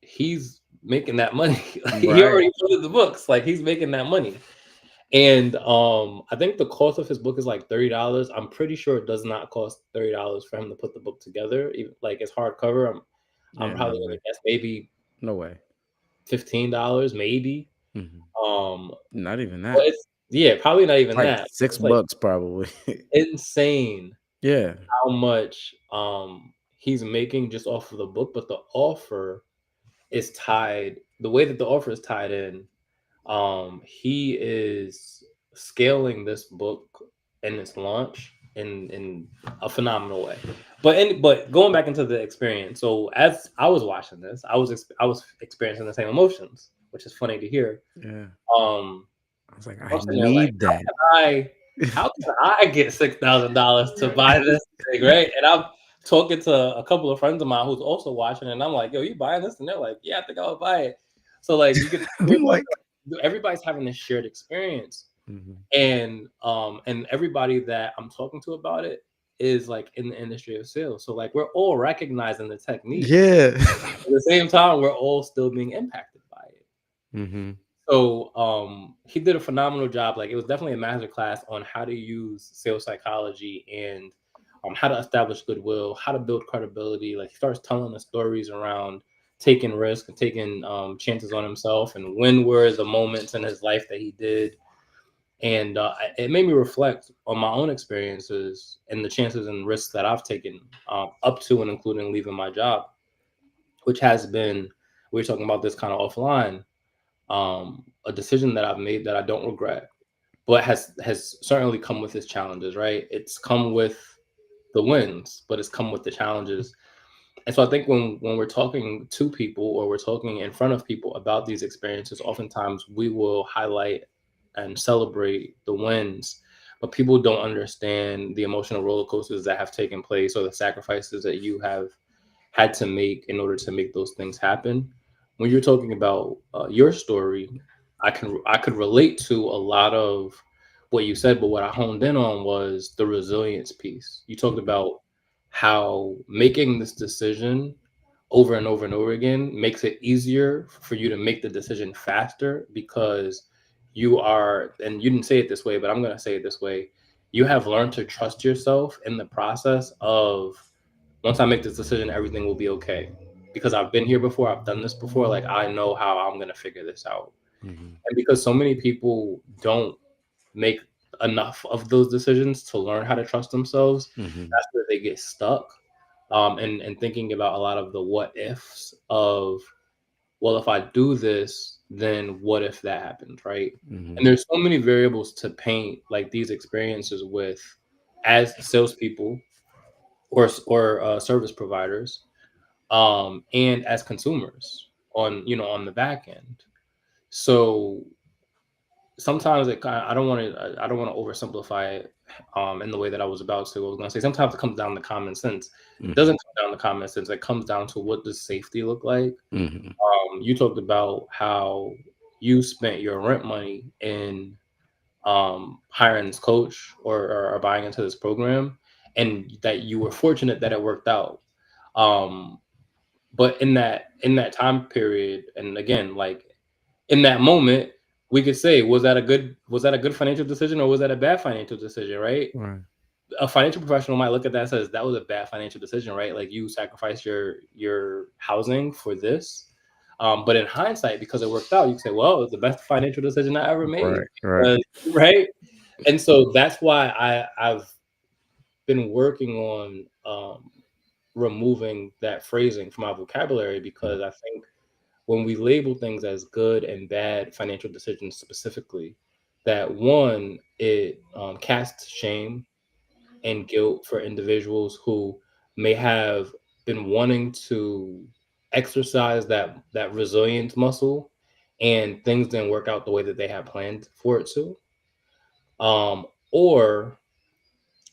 he's making that money. Like, he Right. already funded the books. Like he's making that money. And I think the cost of his book is like $30. I'm pretty sure it does not cost $30 for him to put the book together. Even like it's hardcover. I'm Yeah, no probably gonna way. guess maybe No way. $15, maybe. Mhm. Um, Not even but that. it's yeah, probably not even Like that. six It's like bucks probably. insane Yeah. how much he's making just off of the book, but the offer is tied the way that the offer is tied in. He is scaling this book and its launch in a phenomenal way. But going back into the experience, so as I was watching this, I was experiencing the same emotions, which is funny to hear. Yeah. Um, I was like, I'm I sitting there like, need that. how can I get $6,000 to buy this thing, right? And I'm talking to a couple of friends of mine who's also watching, and I'm like, yo, you buying this? And they're like, yeah, I think I would buy it. So like you can I'm like, everybody's having this shared experience, mhm. and everybody that I'm talking to about it is like in the industry of sales. So like we're all recognizing the technique. Yeah. At the same time, we're all still being impacted by it. Mhm. So he did a phenomenal job. Like it was definitely a master class on how to use sales psychology and how to establish goodwill, how to build credibility. Like he starts telling the stories around taking risks and taking chances on himself, and when were the moments in his life that he did. And it made me reflect on my own experiences and the chances and risks that I've taken up to and including leaving my job, which has been, we were talking about this kind of offline, a decision that I've made that I don't regret, but has certainly come with its challenges. Right, it's come with the wins, but it's come with the challenges. And so I think when we're talking to people or we're talking in front of people about these experiences, oftentimes we will highlight and celebrate the wins, but people don't understand the emotional roller coasters that have taken place or the sacrifices that you have had to make in order to make those things happen. When you're talking about your story, I could relate to a lot of what you said, but what I honed in on was the resilience piece. You talked Mhm. about how making this decision over and over and over again makes it easier for you to make the decision faster because you are, and you didn't say it this way, but I'm going to say it this way. You have learned to trust yourself in the process of, once I make this decision, everything will be okay. Because I've been here before, I've done this before, like I know how I'm going to figure this out. Mhm. And because so many people don't make enough of those decisions to learn how to trust themselves, Mhm. that's where they get stuck. And thinking about a lot of the what ifs of, well, if I do this, then what if that happens, right? And Mhm. there's so many variables to paint like these experiences with as salespeople or service providers, and as consumers on, on the back end. So sometimes it kind of, I don't want to oversimplify it in the way that I was about to. I was going to say sometimes it comes down to common sense. It Mhm. doesn't come down to common sense. It comes down to, what does safety look like? Mhm. You talked about how you spent your rent money in hiring this coach, or buying into this program, and that you were fortunate that it worked out. Um, but in that time period, and again, like in that moment, we could say, was that a good financial decision, or was that a bad financial decision, right? Right. A financial professional might look at that and says that was a bad financial decision, right? Like you sacrificed your housing for this. But in hindsight, because it worked out, you can say, well, it was the best financial decision I ever made. Right. Right. Right. And so that's why I've been working on removing that phrasing from my vocabulary, Mhm. because I think when we label things as good and bad financial decisions specifically, that one, it casts shame and guilt for individuals who may have been wanting to exercise that resilience muscle, and things didn't work out the way that they had planned for it to, or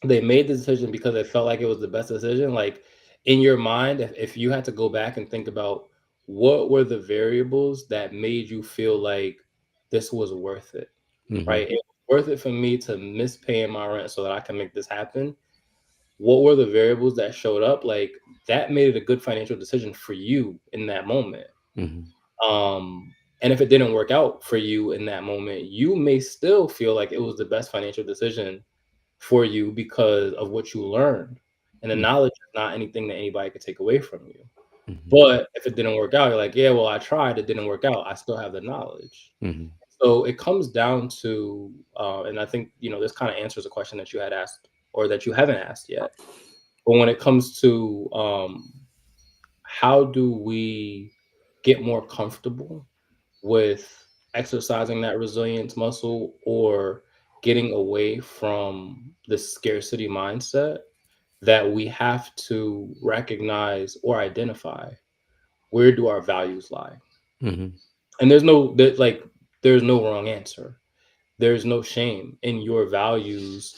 they made the decision because they felt like it was the best decision. Like in your mind, if you had to go back and think about what were the variables that made you feel like this was worth it, Mhm. right? It was worth it for me to miss paying my rent so that I can make this happen. what were the variables that showed up, like that made it a good financial decision for you in that moment. Mhm. And if it didn't work out for you in that moment, you may still feel like it was the best financial decision for you because of what you learned. And the Mhm. knowledge is not anything that anybody could take away from you. Mhm. But if it didn't work out, you're like, yeah, well, I tried, it didn't work out. I still have the knowledge. Mhm. So it comes down to, and I think, this kind of answers a question that you had asked or that you haven't asked yet. But when it comes to how do we get more comfortable with exercising that resilience muscle or getting away from the scarcity mindset, that we have to recognize or identify, where do our values lie? Mhm. And there's no wrong answer. There's no shame in your values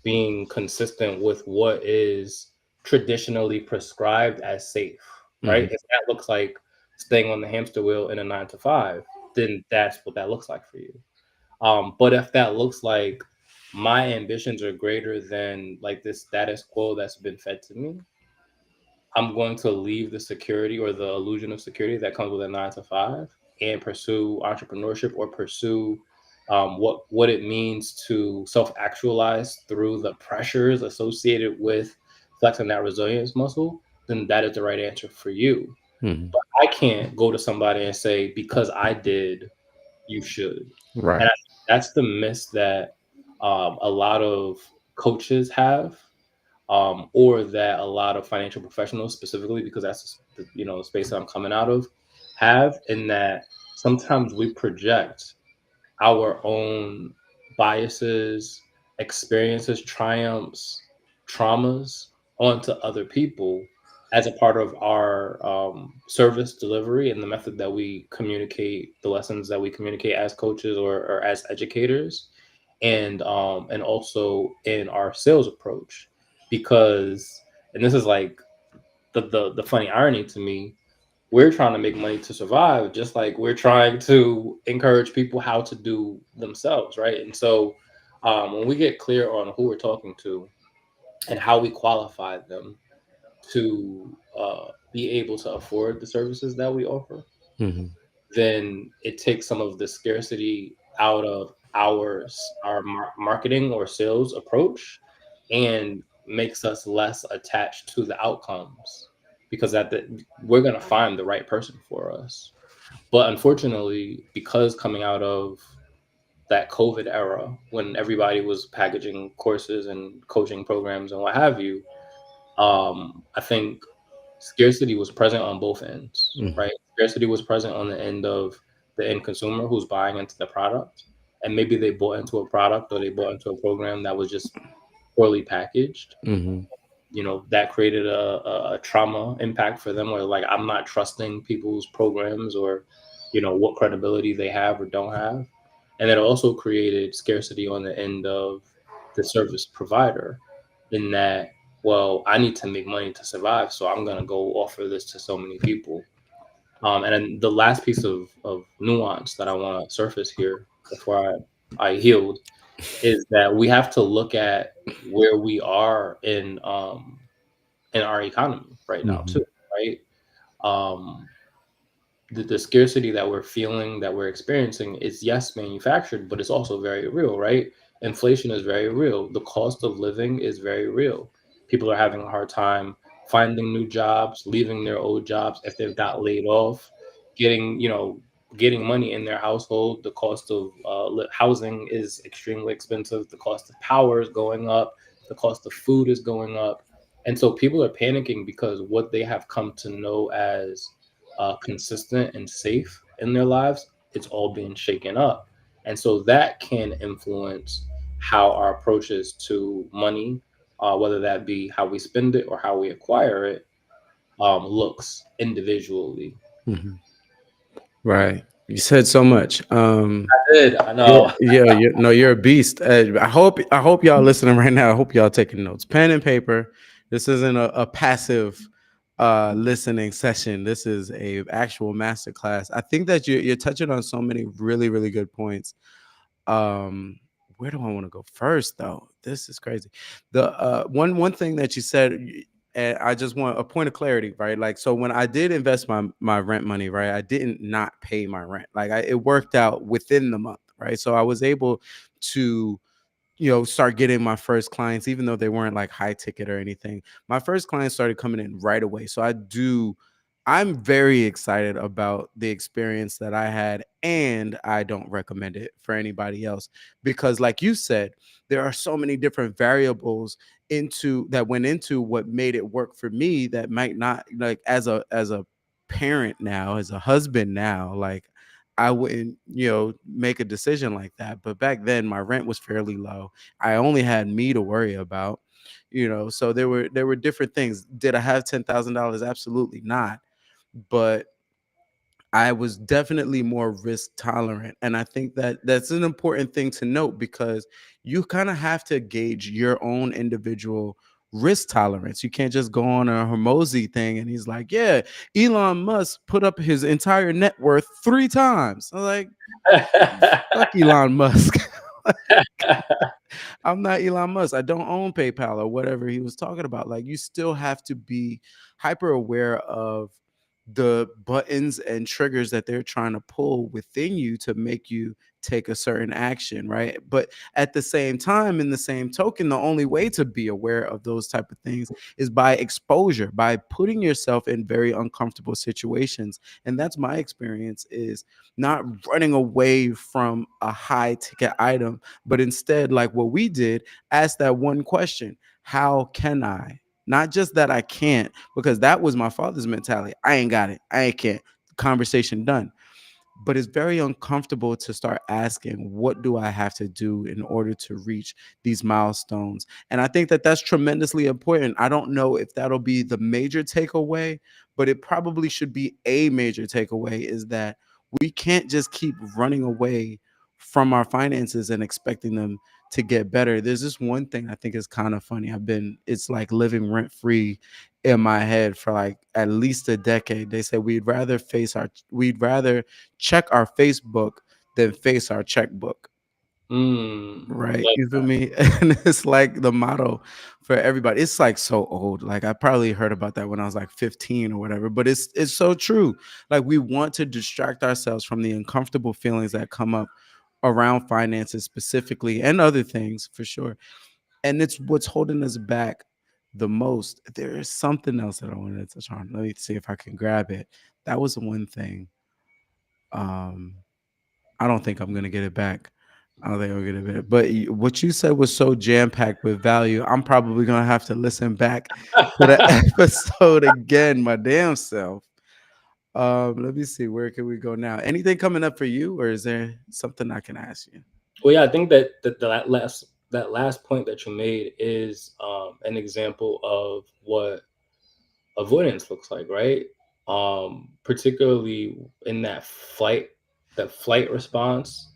being consistent with what is traditionally prescribed as safe, right? Mhm. If that looks like staying on the hamster wheel in a 9 to 5, then that's what that looks like for you. But if that looks like my ambitions are greater than like this status quo that's been fed to me, I'm going to leave the security or the illusion of security that comes with a 9 to 5 and pursue entrepreneurship or pursue what it means to self actualize through the pressures associated with flexing that resilience muscle. Then that is the right answer for you. Mhm. But I can't go to somebody and say, because I did, you should. And Right. I think that's the miss that a lot of coaches have, or that a lot of financial professionals, specifically because that's the space that I'm coming out of, have. In that sometimes we project our own biases, experiences, triumphs, traumas onto other people as a part of our service delivery and the method that we communicate the lessons that we communicate as coaches or as educators, and also in our sales approach. Because, and this is like the funny irony to me, we're trying to make money to survive, just like we're trying to encourage people how to do themselves, right? And so when we get clear on who we're talking to and how we qualify them to be able to afford the services that we offer, Mhm. then it takes some of the scarcity out of our marketing or sales approach, and makes us less attached to the outcomes, because we're going to find the right person for us. But unfortunately, because coming out of that COVID era when everybody was packaging courses and coaching programs and what have you, I think scarcity was present on both ends, Mhm. right? Scarcity was present on the end of the end consumer who's buying into the product, and maybe they bought into a product or they bought into a program that was just poorly packaged. Mhm. That created a trauma impact for them, where like, I'm not trusting people's programs or what credibility they have or don't have. And it also created scarcity on the end of the service provider, in that, well, I need to make money to survive, so I'm going to go offer this to so many people. And then the last piece of nuance that I want to surface here before I yield is that we have to look at where we are in our economy right now Mhm. too, right? Um, the scarcity that we're feeling, that we're experiencing, is, yes, manufactured, but it's also very real, right? Inflation is very real. The cost of living is very real. People are having a hard time finding new jobs, leaving their old jobs if they've got laid off, getting you know getting money in their household. The cost of housing is extremely expensive. The cost of power is going up. The cost of food is going up. And so people are panicking because what they have come to know as consistent and safe in their lives, it's all being shaken up. And so that can influence how our approaches to money, whether that be how we spend it or how we acquire it, looks individually. Mhm. Right. You said so much. I did. I Yeah, know. yeah, no, you're a beast. I hope y'all listening right now. I hope y'all taking notes, pen and paper. This isn't a passive listening session. This is a actual master class. I think that you're touching on so many really really good points. Um, where do I want to go first though? This is crazy. The one thing that you said, and I just want a point of clarity, right? Like, so when I did invest my rent money, right, I didn't not pay my rent. Like, it worked out within the month, right? So I was able to, start getting my first clients, even though they weren't like high ticket or anything. My first clients started coming in right away. So I'm very excited about the experience that I had, and I don't recommend it for anybody else because, like you said, there are so many different variables into that went into what made it work for me that might not, like, as a parent now, as a husband now, like, I wouldn't, make a decision like that. But back then, my rent was fairly low. I only had me to worry about, so there were different things. Did I have $10,000? Absolutely not. But I was definitely more risk tolerant. And I think that that's an important thing to note because you kind of have to gauge your own individual risk tolerance. You can't just go on a Hormozy thing and he's like, yeah, Elon Musk put up his entire net worth 3 times. I'm like, fuck Elon Musk. I'm not Elon Musk. I don't own PayPal or whatever he was talking about. Like, you still have to be hyper aware of the buttons and triggers that they're trying to pull within you to make you take a certain action, right? But at the same time, in the same token, the only way to be aware of those type of things is by exposure, by putting yourself in very uncomfortable situations. And that's my experience, is not running away from a high ticket item, but instead, like what we did, ask that one question: how can I? Not just that I can't, because that was my father's mentality. I ain't got it. I ain't can't. Conversation done. But it's very uncomfortable to start asking, what do I have to do in order to reach these milestones? And I think that that's tremendously important. I don't know if that'll be the major takeaway, but it probably should be a major takeaway, is that we can't just keep running away from our finances and expecting them to get better. There's this one thing I think is kind of funny. It's like living rent free in my head for like at least a decade. They say we'd rather check our Facebook than face our checkbook. Right. Like, You feel me? And it's like the motto for everybody. It's like so old. Like, I probably heard about that when I was like 15 or whatever, but it's so true. Like, we want to distract ourselves from the uncomfortable feelings that come up around finances specifically, and other things for sure. And it's what's holding us back the most. There is something else that I wanted to touch on. Let me see if I can grab it. That was the one thing. Um, I don't think I'm gonna get it back. I don't think I'll get it back. But what you said was so jam packed with value. I'm probably gonna have to listen back to the episode again, my damn self. Let me see. Where can we go now? Anything coming up for you, or is there something I can ask you? well, yeah, I think that last point that you made is an example of what avoidance looks like, right? Particularly in that flight response.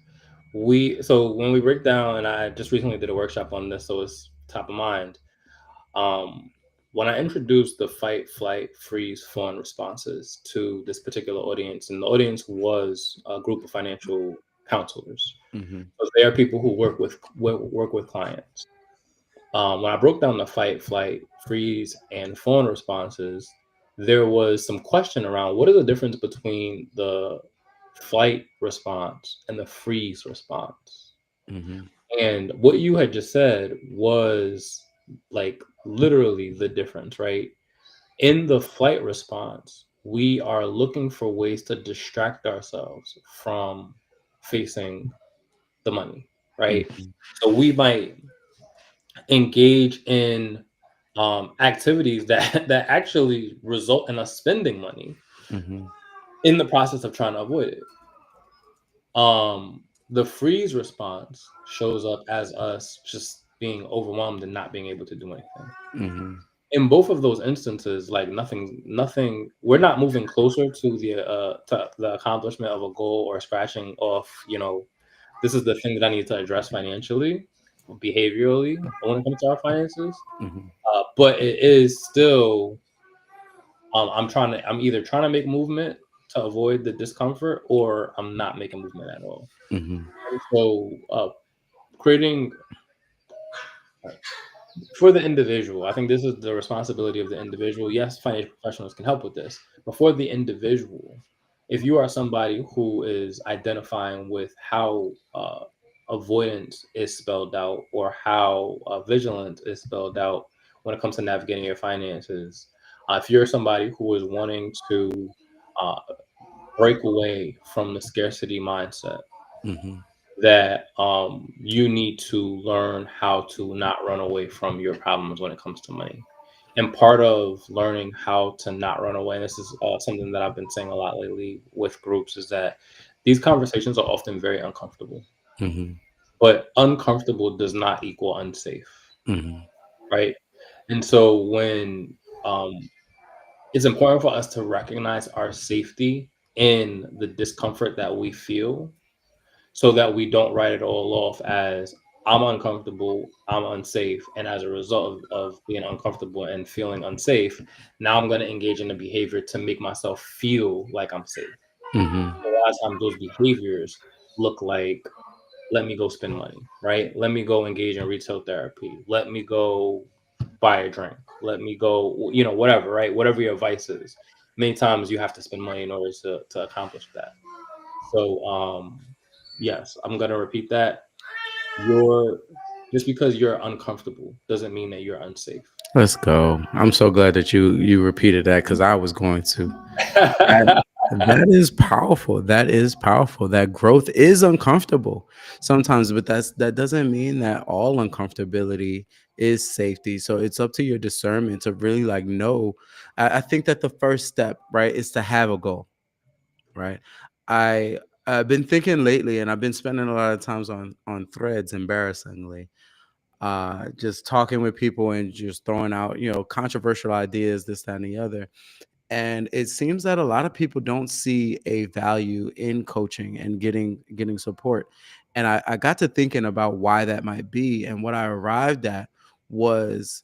So when we break down, and I just recently did a workshop on this, so it's top of mind. Um, when I introduced the fight, flight, freeze, fawn responses to this particular audience, and the audience was a group of financial counselors. Mm-hmm. So they are people who work with clients. When I broke down the fight, flight, freeze, and fawn responses, there was some question around what is the difference between the flight response and the freeze response. Mm-hmm. And what you had just said was like literally the difference, right? In the flight response, we are looking for ways to distract ourselves from facing the money, right? Mm-hmm. So we might engage in activities that that actually result in us spending money Mm-hmm. in the process of trying to avoid it. The freeze response shows up as us just being overwhelmed and not being able to do anything. Mm-hmm. In both of those instances, like nothing, we're not moving closer to the accomplishment of a goal or scratching off, this is the thing that I need to address financially, behaviorally when it comes to our finances. Mm-hmm. But it is still, I'm either trying to make movement to avoid the discomfort, or I'm not making movement at all. Mm-hmm. And so creating for the individual. I think this is the responsibility of the individual. Yes, financial professionals can help with this, but for the individual, if you are somebody who is identifying with how avoidance is spelled out or how vigilance is spelled out when it comes to navigating your finances, if you're somebody who is wanting to uh, break away from the scarcity mindset, Hmm. that you need to learn how to not run away from your problems when it comes to money. And part of learning how to not run away, and this is something that I've been saying a lot lately with groups, is that these conversations are often very uncomfortable. Hmm. But uncomfortable does not equal unsafe, Hmm. right? And so when it's important for us to recognize our safety in the discomfort that we feel so that we don't write it all off as I'm uncomfortable, I'm unsafe, and as a result of being uncomfortable and feeling unsafe, now I'm going to engage in a behavior to make myself feel like I'm safe. Hmm. A lot of times, those behaviors look like, let me go spend money, right? Let me go engage in retail therapy. Let me go buy a drink. Let me go, whatever, right? Whatever your vice is. Many times you have to spend money in order to accomplish that. So, yes, I'm gonna repeat that. You're Just because you're uncomfortable doesn't mean that you're unsafe. Let's go. I'm so glad that you repeated that because I was going to. That that is powerful. That is powerful. That growth is uncomfortable sometimes, but that doesn't mean that all uncomfortability is safety. So it's up to your discernment to really like know. I think that the first step, right, is to have a goal, right? I I've been thinking lately, and I've been spending a lot of times on threads, embarrassingly, just talking with people and just throwing out, controversial ideas, this, that, and the other. And it seems that a lot of people don't see a value in coaching and getting support. And I got to thinking about why that might be. And what I arrived at was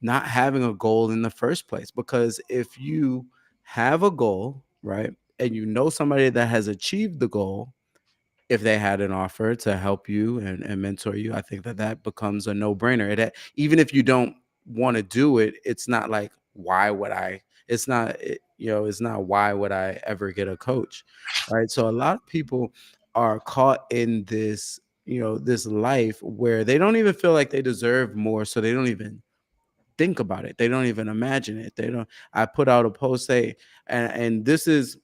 not having a goal in the first place. Because if you have a goal, right, and you know somebody that has achieved the goal, if they had an offer to help you and mentor you, I think that that becomes a no-brainer. Even if you don't want to do it, it's not like, why would I? It's not, it's not, why would I ever get a coach, right? So a lot of people are caught in this, this life where they don't even feel like they deserve more, so they don't even think about it. They don't even imagine it. They don't. I put out a post say, and this is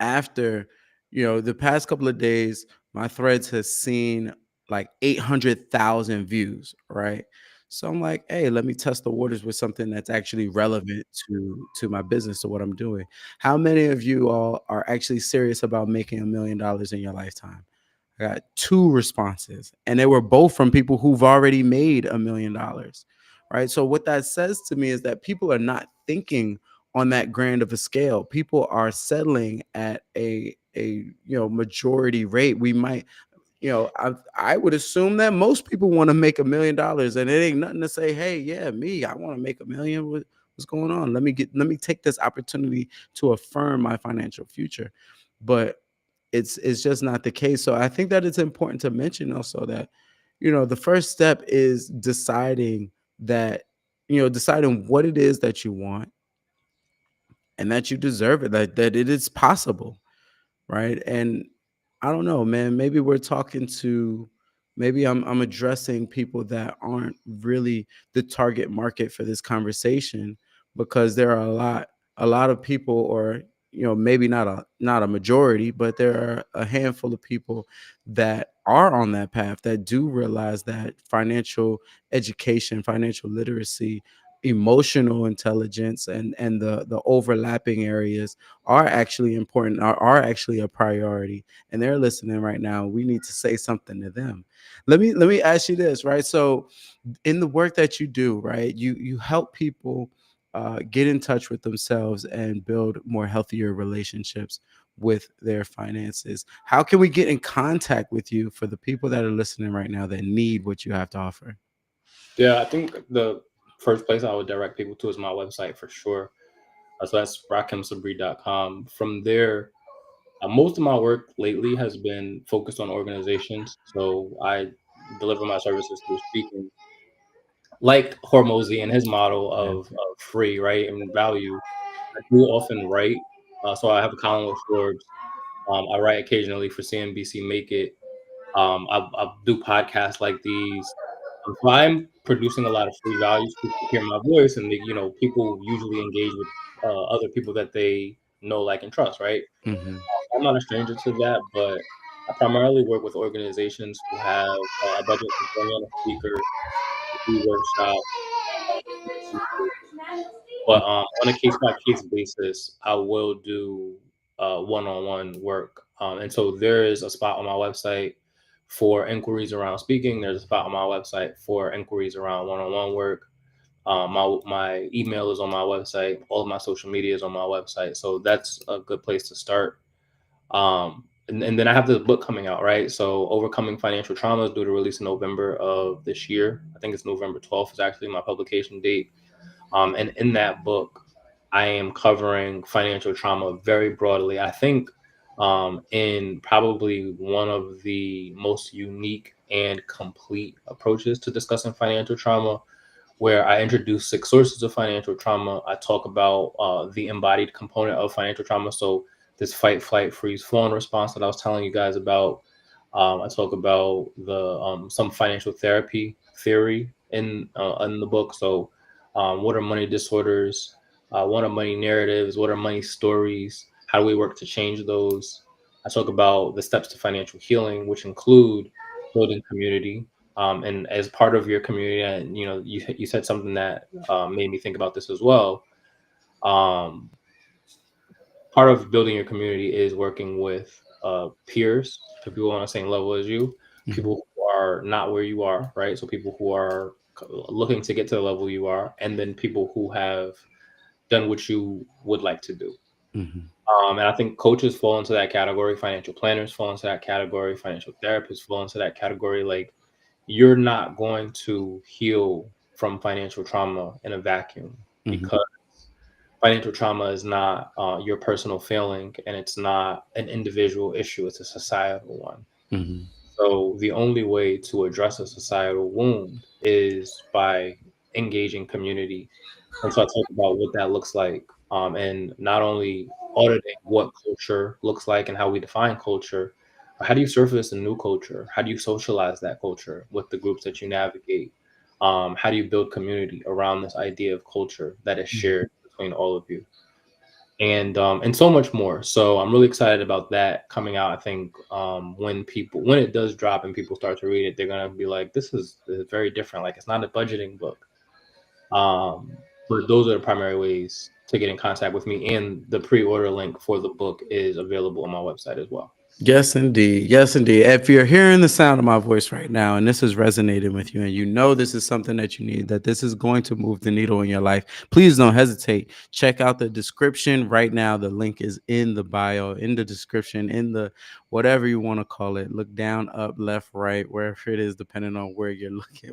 after, the past couple of days, my threads has seen like 800,000 views, right? So I'm like, hey, let me test the waters with something that's actually relevant to my business, to what I'm doing. How many of you all are actually serious about making $1 million in your lifetime? I got two responses, and they were both from people who've already made $1 million, right? So what that says to me is that people are not thinking on that grand of a scale. People are settling at a majority rate. We might, I would assume that most people want to make $1 million, and it ain't nothing to say, hey, yeah, me, I want to make 1 million. What's going on? Let me take this opportunity to affirm my financial future. But it's just not the case. So I think that it's important to mention also that, the first step is deciding what it is that you want and that you deserve it, that it is possible, right? And I don't know, man. Maybe I'm addressing people that aren't really the target market for this conversation, because there are a lot of people, or maybe not a majority, but there are a handful of people that are on that path, that do realize that financial education, financial literacy, emotional intelligence, and the overlapping areas are actually important, are actually a priority, and they're listening right now. We need to say something to them. Let me ask you this, right? So in the work that you do, right, you help people get in touch with themselves and build more healthier relationships with their finances. How can we get in contact with you, for the people that are listening right now that need what you have to offer? Yeah, I think the first place I would direct people to is my website for sure. So that's rahkimsabree.com. From there, most of my work lately has been focused on organizations. So I deliver my services through speaking, like Hormozy and his model Yeah. of free, right, and value. I do often write. So I have a column with Forbes. I write occasionally for CNBC Make It. I do podcasts like these. So I'm producing a lot of free value so people hear my voice, and people usually engage with other people that they know, like, and trust, right? Hmm. I'm not a stranger to that, but I primarily work with organizations who have a budget to bring on a speaker, to do workshops, to do research. But on a case by case basis, I will do one-on-one work. And so there is a spot on my website for inquiries around speaking. There's a spot on my website for inquiries around one-on-one work. My email is on my website. All of my social media is on my website. So that's a good place to start. And then I have this book coming out, right? So Overcoming Financial Trauma is due to release in November of this year. I think it's November 12th is actually my publication date. And in that book, I am covering financial trauma very broadly. I think in probably one of the most unique and complete approaches to discussing financial trauma, where I introduce 6 sources of financial trauma. I talk about the embodied component of financial trauma. So this fight, flight, freeze, fawn response that I was telling you guys about. I talk about the some financial therapy theory in the book. So what are money disorders? What are money narratives? What are money stories? How do we work to change those? I talk about the steps to financial healing, which include building community, and as part of your community, and you said something that made me think about this as well. Um, Part of building your community is working with peers, so people on the same level as you, Hmm. people who are not where you are, right? So people who are looking to get to the level you are, and then people who have done what you would like to do. Hmm. And I think coaches fall into that category, financial planners fall into that category, financial therapists fall into that category. Like, you're not going to heal from financial trauma in a vacuum, Hmm. because financial trauma is not your personal failing, and it's not an individual issue, it's a societal one. Hmm. So the only way to address a societal wound is by engaging community. And so I talk about what that looks like, and not only auditing what culture looks like and how we define culture, but how do you surface a new culture? How do you socialize that culture with the groups that you navigate? How do you build community around this idea of culture that is shared between all of you? And so much more. So I'm really excited about that coming out. I think when it does drop and people start to read it, they're gonna be like, this is very different. Like, it's not a budgeting book. But those are the primary ways to get in contact with me, and the pre-order link for the book is available on my website as well. Yes, indeed. Yes, indeed. If you're hearing the sound of my voice right now and this is resonating with you and you know this is something that you need, that this is going to move the needle in your life, please don't hesitate. Check out the description right now. The link is in the bio, in the description, in the whatever you want to call it. Look down, up, left, right, wherever it is, depending on where you're looking,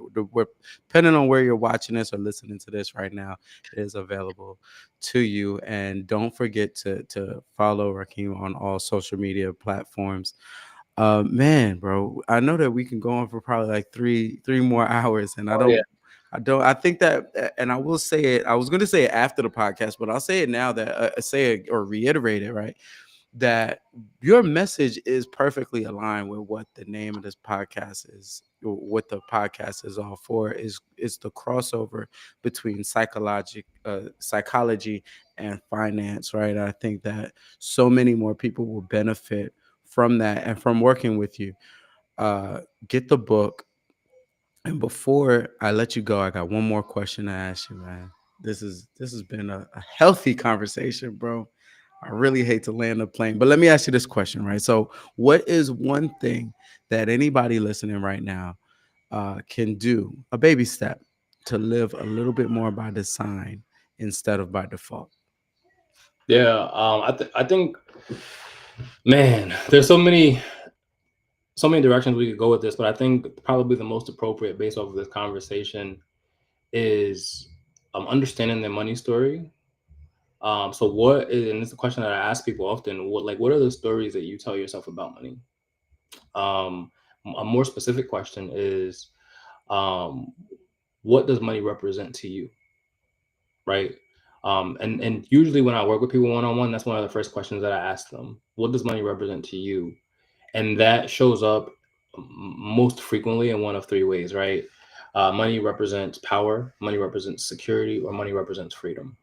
depending on where you're watching this or listening to this right now, it is available to you. And don't forget to follow Rakim on all social media platforms. Man, bro, I know that we can go on for probably like three more hours, and Oh, yeah. I think that, and I will say it. I was going to say it after the podcast, but I'll say it now, that say it or reiterate it, right? That your message is perfectly aligned with what the name of this podcast is, what the podcast is all for, is the crossover between psychology and finance, right? I think that so many more people will benefit from that and from working with you. Get the book. And before I let you go, I got one more question to ask you, man. This has been a healthy conversation, bro. I really hate to land the plane, but let me ask you this question, right? So, what is one thing that anybody listening right now can do, a baby step, to live a little bit more by design instead of by default? Yeah, I think, man, there's so many directions we could go with this, but I think probably the most appropriate, based off of this conversation, is understanding their money story. So what is, and it's a question that I ask people often, what are the stories that you tell yourself about money? Um, A more specific question is, um, what does money represent to you, right? And usually when I work with people one on one, that's one of the first questions that I ask them. What does money represent to you? And that shows up most frequently in one of three ways, right? Money represents power, money represents security, or money represents freedom.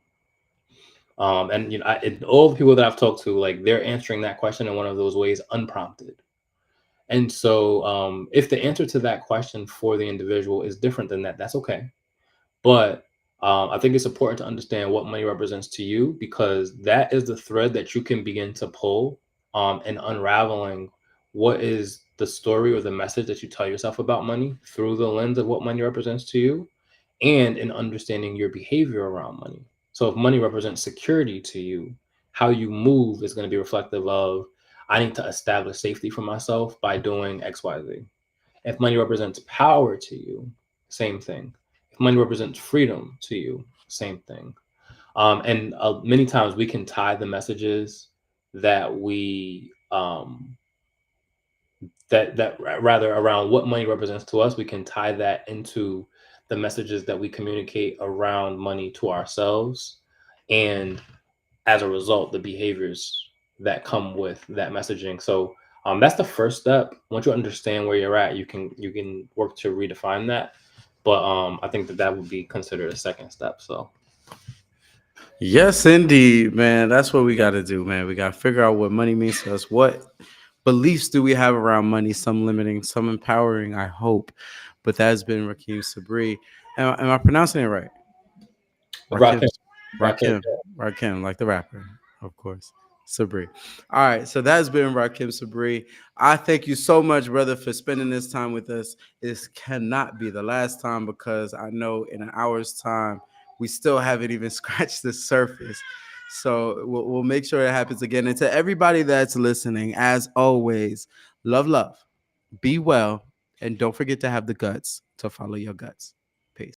And all the people that I've talked to, like they're answering that question in one of those ways, unprompted. And so, if the answer to that question for the individual is different than that, that's okay. But I think it's important to understand what money represents to you, because that is the thread that you can begin to pull in unraveling what is the story or the message that you tell yourself about money through the lens of what money represents to you, and in understanding your behavior around money. So if money represents security to you, how you move is going to be reflective of, I need to establish safety for myself by doing XYZ. If money represents power to you, same thing. If money represents freedom to you, same thing. And many times we can tie the messages that we that rather around what money represents to us, we can tie that into the messages that we communicate around money to ourselves, and as a result, the behaviors that come with that messaging. So that's the first step. Once you understand where you're at, you can work to redefine that. But I think that would be considered a second step. So Yes, indeed, man. That's what we got to do, man. We got to figure out what money means to us. What beliefs do we have around money? Some limiting, some empowering, I hope. But that has been Rahkim Sabree. Am I pronouncing it right? Rakim, Rakim, Rakim, Rakim, Rakim, like the rapper, of course. Sabree. All right, so that's been Rakim Sabree. I thank you so much, brother, for spending this time with us. This cannot be the last time, because I know in an hour's time we still haven't even scratched the surface. So we'll make sure it happens again. And to everybody that's listening, as always, love, be well, and don't forget to have the guts to follow your guts.